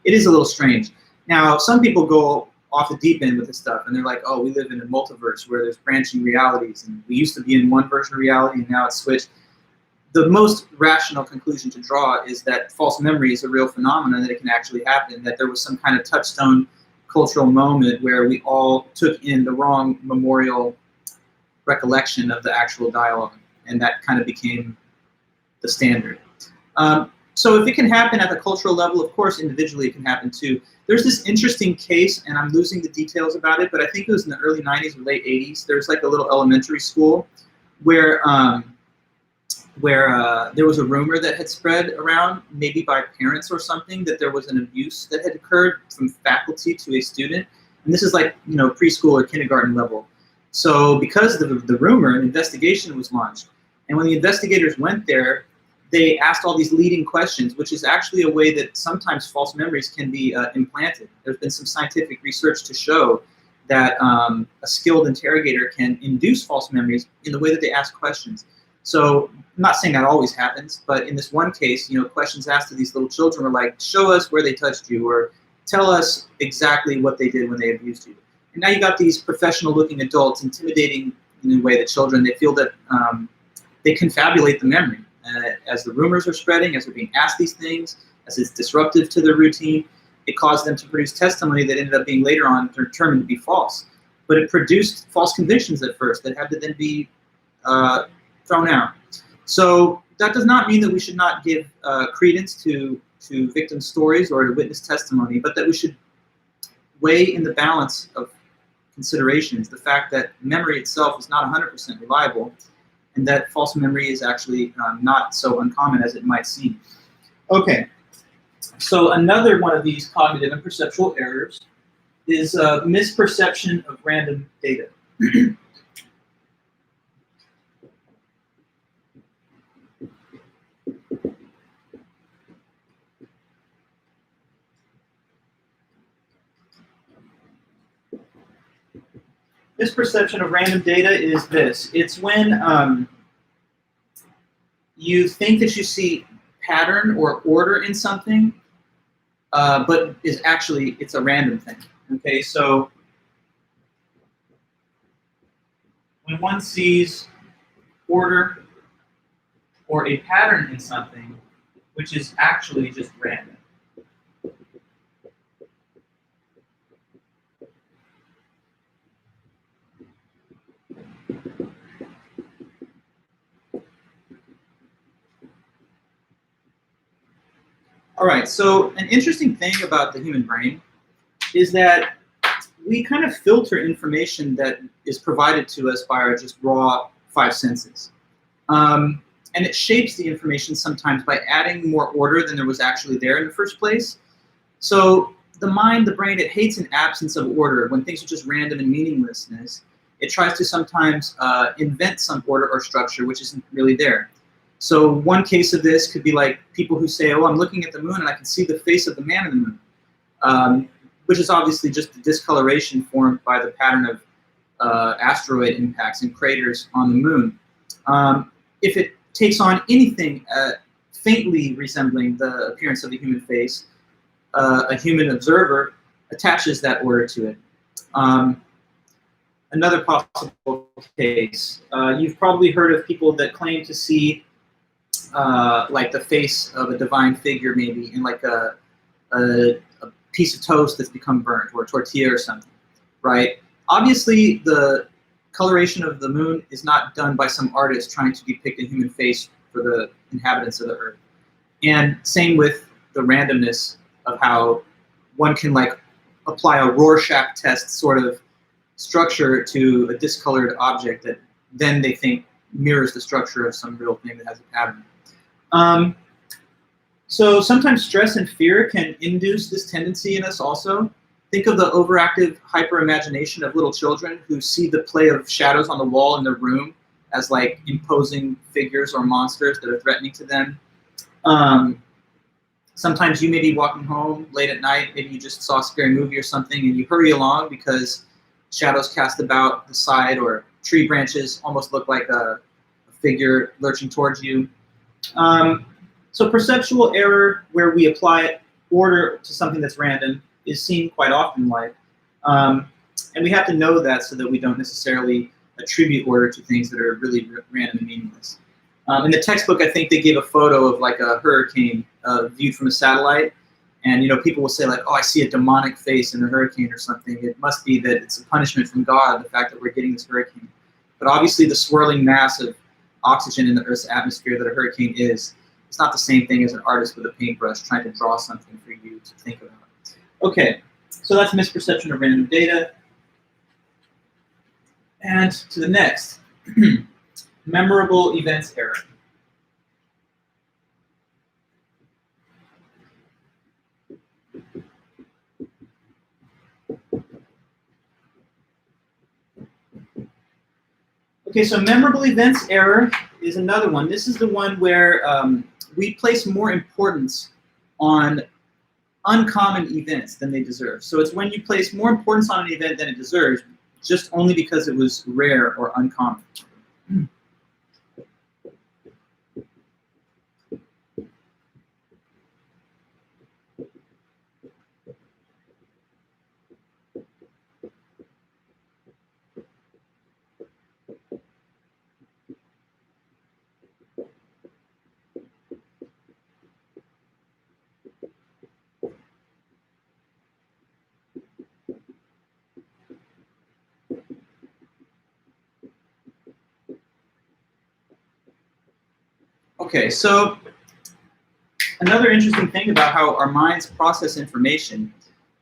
it is a little strange. Now, some people go off the deep end with this stuff, and they're like, oh, we live in a multiverse where there's branching realities, and we used to be in one version of reality, and now it's switched. The most rational conclusion to draw is that false memory is a real phenomenon, that it can actually happen, that there was some kind of touchstone cultural moment where we all took in the wrong memorial recollection of the actual dialogue, and that kind of became the standard. So if it can happen at the cultural level, of course, individually it can happen too. There's this interesting case, and I'm losing the details about it, but I think it was in the early 90s or late 80s. There's like a little elementary school where there was a rumor that had spread around, maybe by parents or something, that there was an abuse that had occurred from faculty to a student. And this is like, you know, preschool or kindergarten level. So because of the rumor, an investigation was launched. And when the investigators went there, they asked all these leading questions, which is actually a way that sometimes false memories can be implanted. There's been some scientific research to show that a skilled interrogator can induce false memories in the way that they ask questions. So I'm not saying that always happens, but in this one case, you know, questions asked to these little children were like, show us where they touched you, or tell us exactly what they did when they abused you. And now you got these professional-looking adults intimidating in a way that children, they feel that they confabulate the memory. As the rumors are spreading, as they're being asked these things, as it's disruptive to their routine, it caused them to produce testimony that ended up being later on determined to be false. But it produced false convictions at first that had to then be thrown out. So that does not mean that we should not give credence to victim stories or to witness testimony, but that we should weigh in the balance of considerations the fact that memory itself is not 100% reliable, and that false memory is actually not so uncommon as it might seem. Okay, so another one of these cognitive and perceptual errors is misperception of random data. Misperception of random data is this. It's when you think that you see pattern or order in something, but it's a random thing. Okay, so when one sees order or a pattern in something, which is actually just random. All right, so an interesting thing about the human brain is that we kind of filter information that is provided to us by our just raw five senses. And it shapes the information sometimes by adding more order than there was actually there in the first place. So the mind, the brain, it hates an absence of order. When things are just random and meaninglessness, it tries to sometimes invent some order or structure which isn't really there. So one case of this could be like people who say, oh, I'm looking at the moon and I can see the face of the man in the moon, which is obviously just the discoloration formed by the pattern of asteroid impacts and craters on the moon. If it takes on anything faintly resembling the appearance of the human face, a human observer attaches that order to it. Another possible case, you've probably heard of people that claim to see like the face of a divine figure, maybe in like a piece of toast that's become burnt, or a tortilla or something, right? Obviously, the coloration of the moon is not done by some artist trying to depict a human face for the inhabitants of the earth. And same with the randomness of how one can like apply a Rorschach test sort of structure to a discolored object that then they think mirrors the structure of some real thing that has a pattern. So sometimes stress and fear can induce this tendency in us also. Think of the overactive hyper-imagination of little children who see the play of shadows on the wall in their room as like imposing figures or monsters that are threatening to them. Sometimes you may be walking home late at night, maybe you just saw a scary movie or something, and you hurry along because shadows cast about the side or tree branches almost look like a figure lurching towards you. So perceptual error, where we apply order to something that's random, is seen quite often in life. And we have to know that so that we don't necessarily attribute order to things that are really random and meaningless. In the textbook, I think they gave a photo of like a hurricane viewed from a satellite. And people will say like, oh, I see a demonic face in the hurricane or something. It must be that it's a punishment from God, the fact that we're getting this hurricane. But obviously the swirling mass of oxygen in the Earth's atmosphere that a hurricane is, it's not the same thing as an artist with a paintbrush trying to draw something for you to think about. Okay, so that's misperception of random data. And to the next, memorable events error. Okay, so memorable events error is another one. This is the one where we place more importance on uncommon events than they deserve. So it's when you place more importance on an event than it deserves, just only because it was rare or uncommon. Okay, so another interesting thing about how our minds process information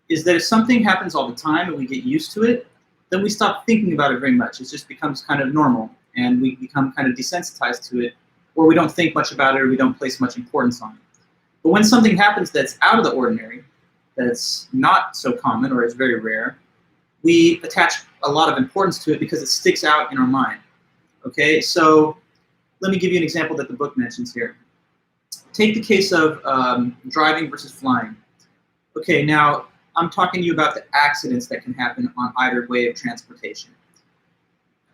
is that if something happens all the time and we get used to it, then we stop thinking about it very much. It just becomes kind of normal, and we become kind of desensitized to it, or we don't think much about it, or we don't place much importance on it. But when something happens that's out of the ordinary, that's not so common or is very rare, we attach a lot of importance to it because it sticks out in our mind. Okay, so let me give you an example that the book mentions here. Take the case of driving versus flying. Okay, now I'm talking to you about the accidents that can happen on either way of transportation.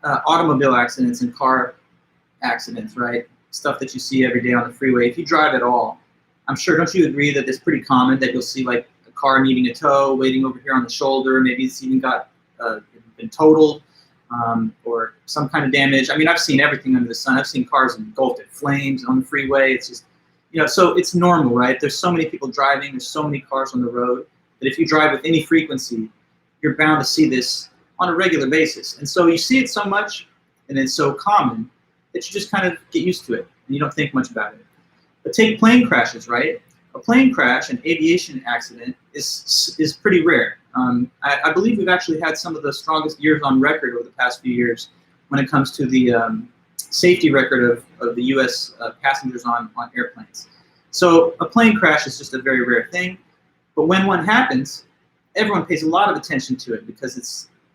Automobile accidents and car accidents, right? Stuff that you see every day on the freeway. If you drive at all, I'm sure, don't you agree that it's pretty common that you'll see like a car needing a tow, waiting over here on the shoulder, maybe it's even got been totaled. Or some kind of damage. I mean, I've seen everything under the sun. I've seen cars engulfed in flames on the freeway. It's just, so it's normal, right? There's so many people driving. There's so many cars on the road that if you drive with any frequency, you're bound to see this on a regular basis. And so you see it so much, and it's so common that you just kind of get used to it, and you don't think much about it. But take plane crashes, right? A plane crash, an aviation accident, is pretty rare. I believe we've actually had some of the strongest years on record over the past few years when it comes to the safety record of the U.S. Passengers on airplanes. So a plane crash is just a very rare thing, but when one happens, everyone pays a lot of attention to it because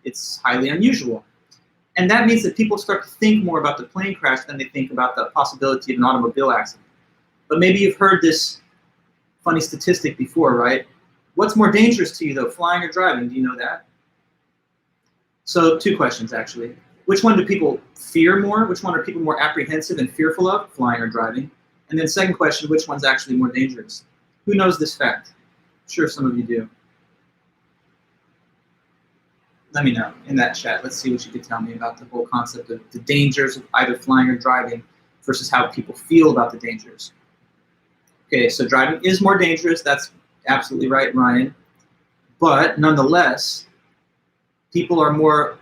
it's highly unusual. And that means that people start to think more about the plane crash than they think about the possibility of an automobile accident. But maybe you've heard this funny statistic before, right? What's more dangerous to you, though, flying or driving? Do you know that? So 2 questions, actually. Which one do people fear more? Which one are people more apprehensive and fearful of, flying or driving? And then second question, which one's actually more dangerous? Who knows this fact? I'm sure some of you do. Let me know in that chat. Let's see what you could tell me about the whole concept of the dangers of either flying or driving versus how people feel about the dangers. Okay, so driving is more dangerous. That's absolutely right, Ryan. But nonetheless, people are more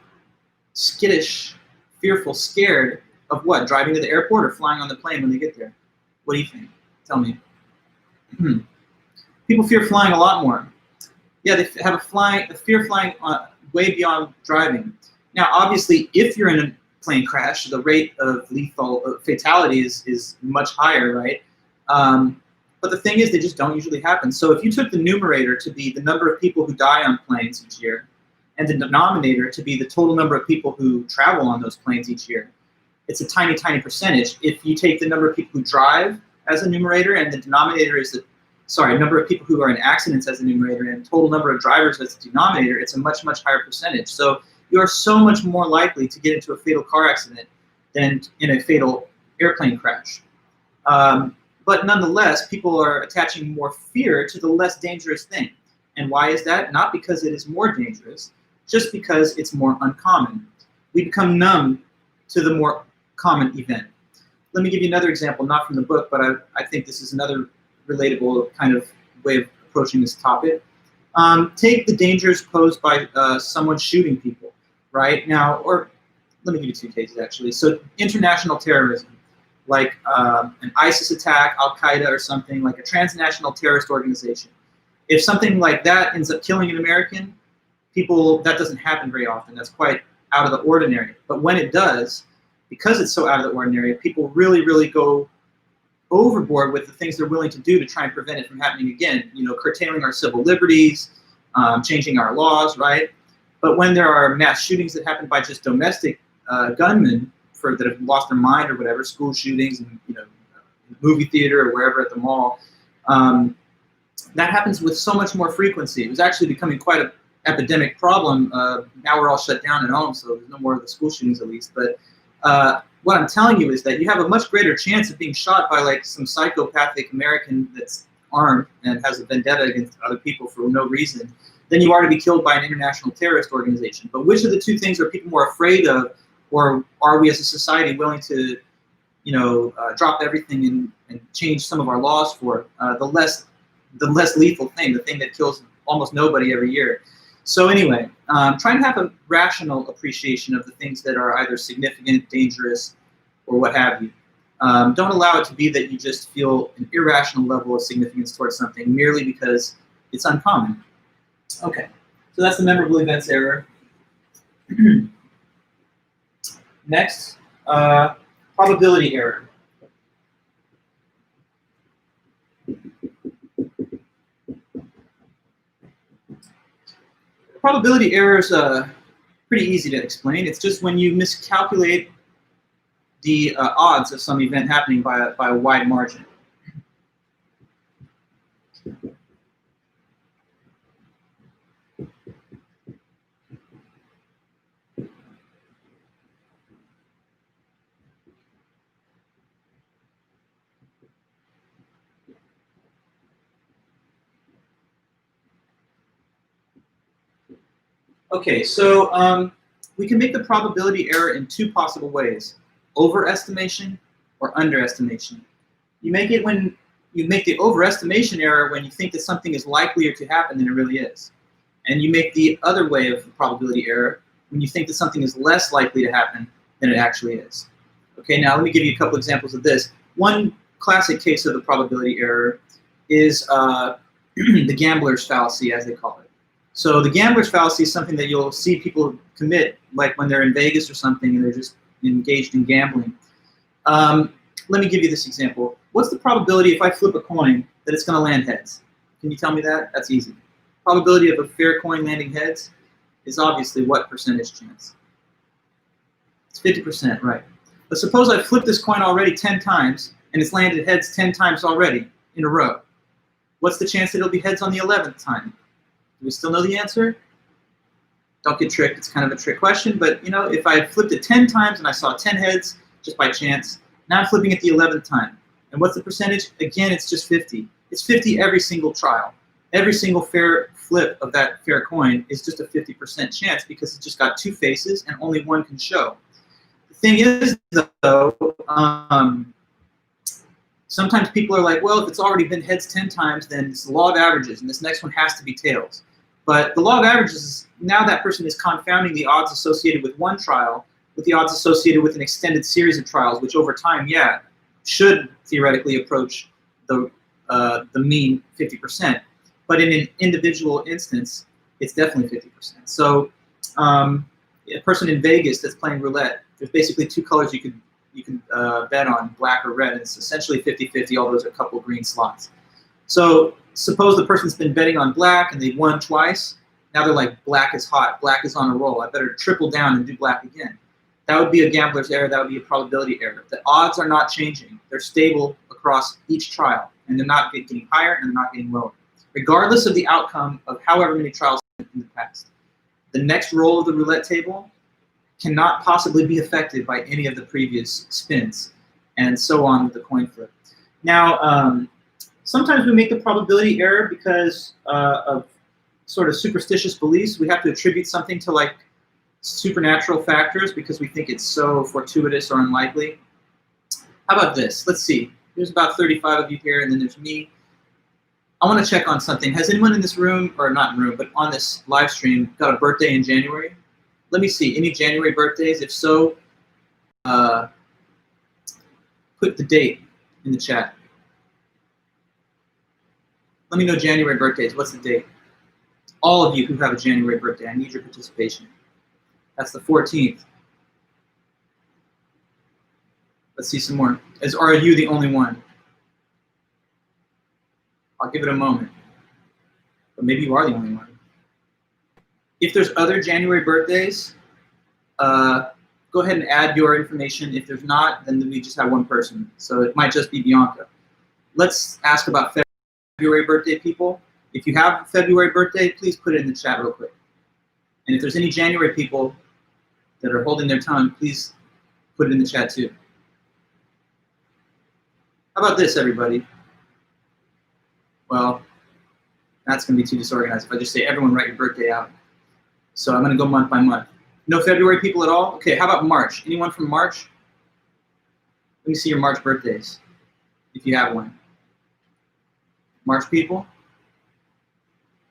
skittish, fearful, scared of what? Driving to the airport or flying on the plane when they get there? What do you think? Tell me. People fear flying a lot more. Yeah, they have a fear of flying way beyond driving. Now, obviously, if you're in a plane crash, the rate of lethal fatality is much higher, right? But the thing is, they just don't usually happen. So if you took the numerator to be the number of people who die on planes each year, and the denominator to be the total number of people who travel on those planes each year, it's a tiny, tiny percentage. If you take the number of people who drive as a numerator, and the denominator is the, number of people who are in accidents as the numerator, and total number of drivers as the denominator, it's a much, much higher percentage. So you are so much more likely to get into a fatal car accident than in a fatal airplane crash. But nonetheless, people are attaching more fear to the less dangerous thing. And why is that? Not because it is more dangerous, just because it's more uncommon. We become numb to the more common event. Let me give you another example, not from the book, but I think this is another relatable kind of way of approaching this topic. Take the dangers posed by someone shooting people, right? Now, or let me give you two cases actually. So international terrorism, like an ISIS attack, Al-Qaeda or something, like a transnational terrorist organization. If something like that ends up killing an American, that doesn't happen very often. That's quite out of the ordinary. But when it does, because it's so out of the ordinary, people really, really go overboard with the things they're willing to do to try and prevent it from happening again. You know, curtailing our civil liberties, changing our laws, right? But when there are mass shootings that happen by just domestic gunmen that have lost their mind or whatever, school shootings, and in the movie theater or wherever at the mall, that happens with so much more frequency. It was actually becoming quite an epidemic problem. Now we're all shut down at home, so there's no more of the school shootings at least. But what I'm telling you is that you have a much greater chance of being shot by like some psychopathic American that's armed and has a vendetta against other people for no reason than you are to be killed by an international terrorist organization. But which of the two things are people more afraid of, or are we as a society willing to, drop everything and change some of our laws for the less lethal thing, the thing that kills almost nobody every year? So anyway, try and have a rational appreciation of the things that are either significant, dangerous, or what have you. Don't allow it to be that you just feel an irrational level of significance towards something merely because it's uncommon. Okay, so that's the memorable events error. Next, probability error. Probability error is pretty easy to explain. It's just when you miscalculate the odds of some event happening by a wide margin. Okay, so we can make the probability error in two possible ways: overestimation or underestimation. You make it when you make the overestimation error when you think that something is likelier to happen than it really is. And you make the other way of the probability error when you think that something is less likely to happen than it actually is. Okay, now let me give you a couple examples of this. One classic case of the probability error is the gambler's fallacy, as they call it. So the gambler's fallacy is something that you'll see people commit, like when they're in Vegas or something and they're just engaged in gambling. Let me give you this example. What's the probability if I flip a coin that it's going to land heads? Can you tell me that? That's easy. Probability of a fair coin landing heads is obviously what percentage chance? It's 50%, right. But suppose I flipped this coin already 10 times and it's landed heads 10 times already in a row. What's the chance that it'll be heads on the 11th time? Do we still know the answer? Don't get tricked. It's kind of a trick question. But if I flipped it 10 times and I saw 10 heads just by chance, now I'm flipping it the 11th time. And what's the percentage? Again, it's just 50. It's 50 every single trial. Every single fair flip of that fair coin is just a 50% chance because it just got two faces and only one can show. The thing is, though, sometimes people are like, well, if it's already been heads 10 times, then it's the law of averages, and this next one has to be tails. But the law of averages is now that person is confounding the odds associated with one trial with the odds associated with an extended series of trials, which over time, yeah, should theoretically approach the mean 50%. But in an individual instance, it's definitely 50%. So A person in Vegas that's playing roulette, there's basically two colors you can bet on, black or red. It's essentially 50-50, although there's a couple green slots. So suppose the person's been betting on black and they won twice. Now they're like, black is hot, black is on a roll. I better triple down and do black again. That would be a gambler's error. That would be a probability error. The odds are not changing. They're stable across each trial, and they're not getting higher and they're not getting lower, regardless of the outcome of however many trials in the past. The next roll of the roulette table cannot possibly be affected by any of the previous spins, and so on with the coin flip. Now, sometimes we make the probability error because of sort of superstitious beliefs. We have to attribute something to like supernatural factors because we think it's so fortuitous or unlikely. How about this? Let's see. There's about 35 of you here, and then there's me. I want to check on something. Has anyone in this room, or not in room, but on this live stream, got a birthday in January? Let me see. Any January birthdays? If so, put the date in the chat. Let me know January birthdays. What's the date? All of you who have a January birthday, I need your participation. That's the 14th. Let's see some more. Or are you the only one? I'll give it a moment. But maybe you are the only one. If there's other January birthdays, go ahead and add your information. If there's not, then we just have one person. So it might just be Bianca. Let's ask about February birthday people. If you have a February birthday, please put it in the chat real quick. And if there's any January people that are holding their tongue, please put it in the chat too. How about this, everybody? Well, that's going to be too disorganized if I just say, everyone write your birthday out. So I'm going to go month by month. No February people at all? Okay, how about March? Anyone from March? Let me see your March birthdays, if you have one. March people?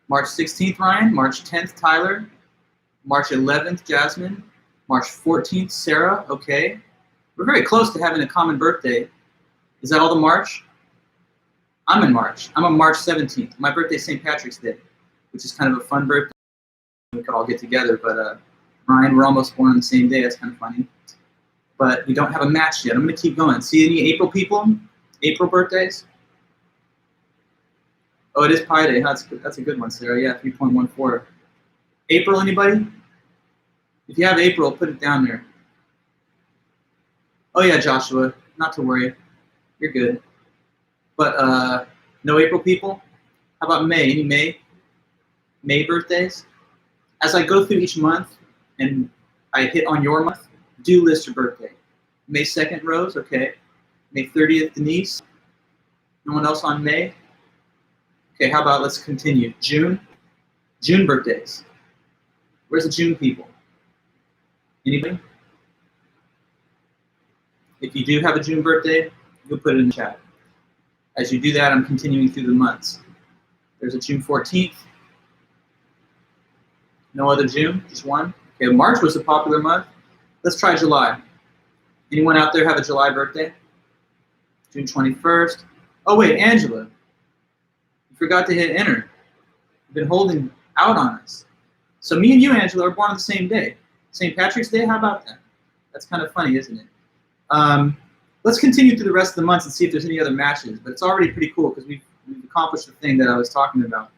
March 16th, Ryan. March 10th, Tyler. March 11th, Jasmine. March 14th, Sarah. Okay. We're very close to having a common birthday. Is that all the March? I'm in March. I'm on March 17th. My birthday's St. Patrick's Day, which is kind of a fun birthday. We could all get together, but Ryan, we're almost born on the same day. That's kind of funny. But we don't have a match yet. I'm going to keep going. See any April people? April birthdays? Oh, it is Pi Day. That's a good one, Sarah. Yeah, 3.14. April, anybody? If you have April, put it down there. Oh, yeah, Joshua. Not to worry. You're good. But no April people? How about May? Any May? May birthdays? As I go through each month and I hit on your month, do list your birthday. May 2nd, Rose? Okay. May 30th, Denise? No one else on May? Okay, how about let's continue. June? June birthdays. Where's the June people? Anybody? If you do have a June birthday, you'll put it in the chat. As you do that, I'm continuing through the months. There's a June 14th. No other June, just one. Okay, March was a popular month. Let's try July. Anyone out there have a July birthday? June 21st. Oh wait, Angela. You forgot to hit enter. You've been holding out on us. So me and you, Angela, are born on the same day. St. Patrick's Day, how about that? That's kind of funny, isn't it? Let's continue through the rest of the months and see if there's any other matches, but it's already pretty cool because we've accomplished the thing that I was talking about.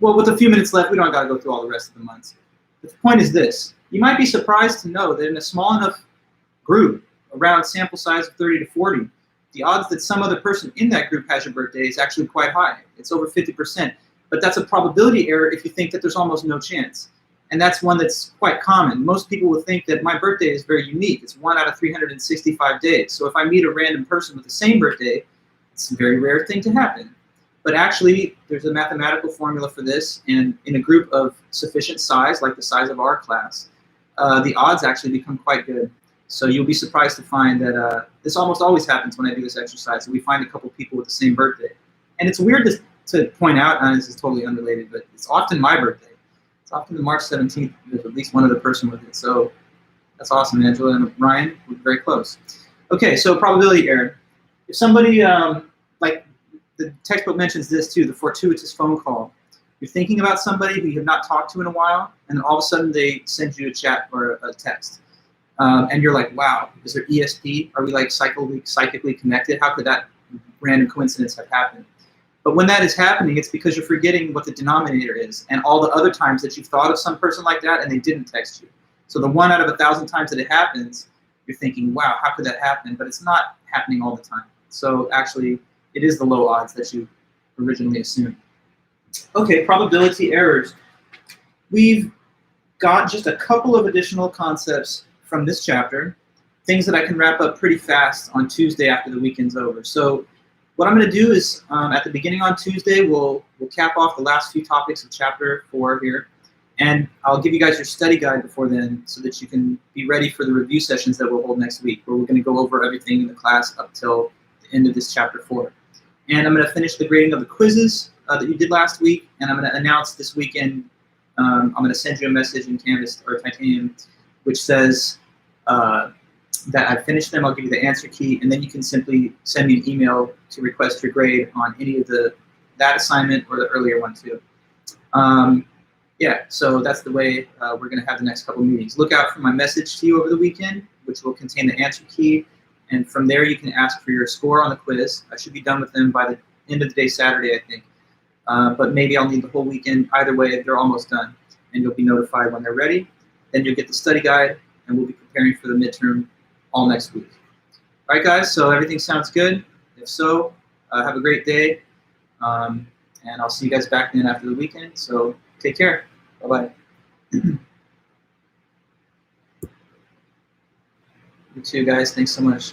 Well, with a few minutes left, we don't got to go through all the rest of the months. But the point is this. You might be surprised to know that in a small enough group, around sample size of 30 to 40, the odds that some other person in that group has your birthday is actually quite high. It's over 50%. But that's a probability error if you think that there's almost no chance. And that's one that's quite common. Most people will think that my birthday is very unique. It's 1 out of 365 days. So if I meet a random person with the same birthday, it's a very rare thing to happen. But actually, there's a mathematical formula for this, and in a group of sufficient size, like the size of our class, the odds actually become quite good. So you'll be surprised to find that this almost always happens when I do this exercise. So we find a couple people with the same birthday. And it's weird to point out, and this is totally unrelated, but it's often my birthday. It's often the March 17th, there's at least one other person with it. So that's awesome, Angela and Ryan, we're very close. Okay, so probability error. If somebody, like the textbook mentions this too, the fortuitous phone call. You're thinking about somebody who you have not talked to in a while, and then all of a sudden they send you a chat or a text. And you're like, wow, is there ESP? Are we like psychically connected? How could that random coincidence have happened? But when that is happening, it's because you're forgetting what the denominator is and all the other times that you've thought of some person like that and they didn't text you. So the 1 out of 1,000 times that it happens, you're thinking, wow, how could that happen? But it's not happening all the time. So actually, it is the low odds that you originally assumed. Okay, probability errors. We've got just a couple of additional concepts from this chapter, things that I can wrap up pretty fast on Tuesday after the weekend's over. So what I'm going to do is at the beginning on Tuesday, we'll cap off the last few topics of chapter 4 here. And I'll give you guys your study guide before then so that you can be ready for the review sessions that we'll hold next week, where we're going to go over everything in the class up till the end of this chapter 4. And I'm going to finish the grading of the quizzes that you did last week, and I'm going to announce this weekend, I'm going to send you a message in Canvas or Titanium which says that I've finished them. I'll give you the answer key, and then you can simply send me an email to request your grade on any of that assignment or the earlier one too. Yeah, so that's the way we're going to have the next couple meetings. Look out for my message to you over the weekend, which will contain the answer key, and from there you can ask for your score on the quiz. I should be done with them by the end of the day Saturday, I think. But maybe I'll need the whole weekend. Either way, they're almost done, and you'll be notified when they're ready. Then you'll get the study guide, and we'll be preparing for the midterm all next week. All right, guys, so everything sounds good? If so, have a great day, and I'll see you guys back then after the weekend, so take care. Bye-bye. You too, guys. Thanks so much.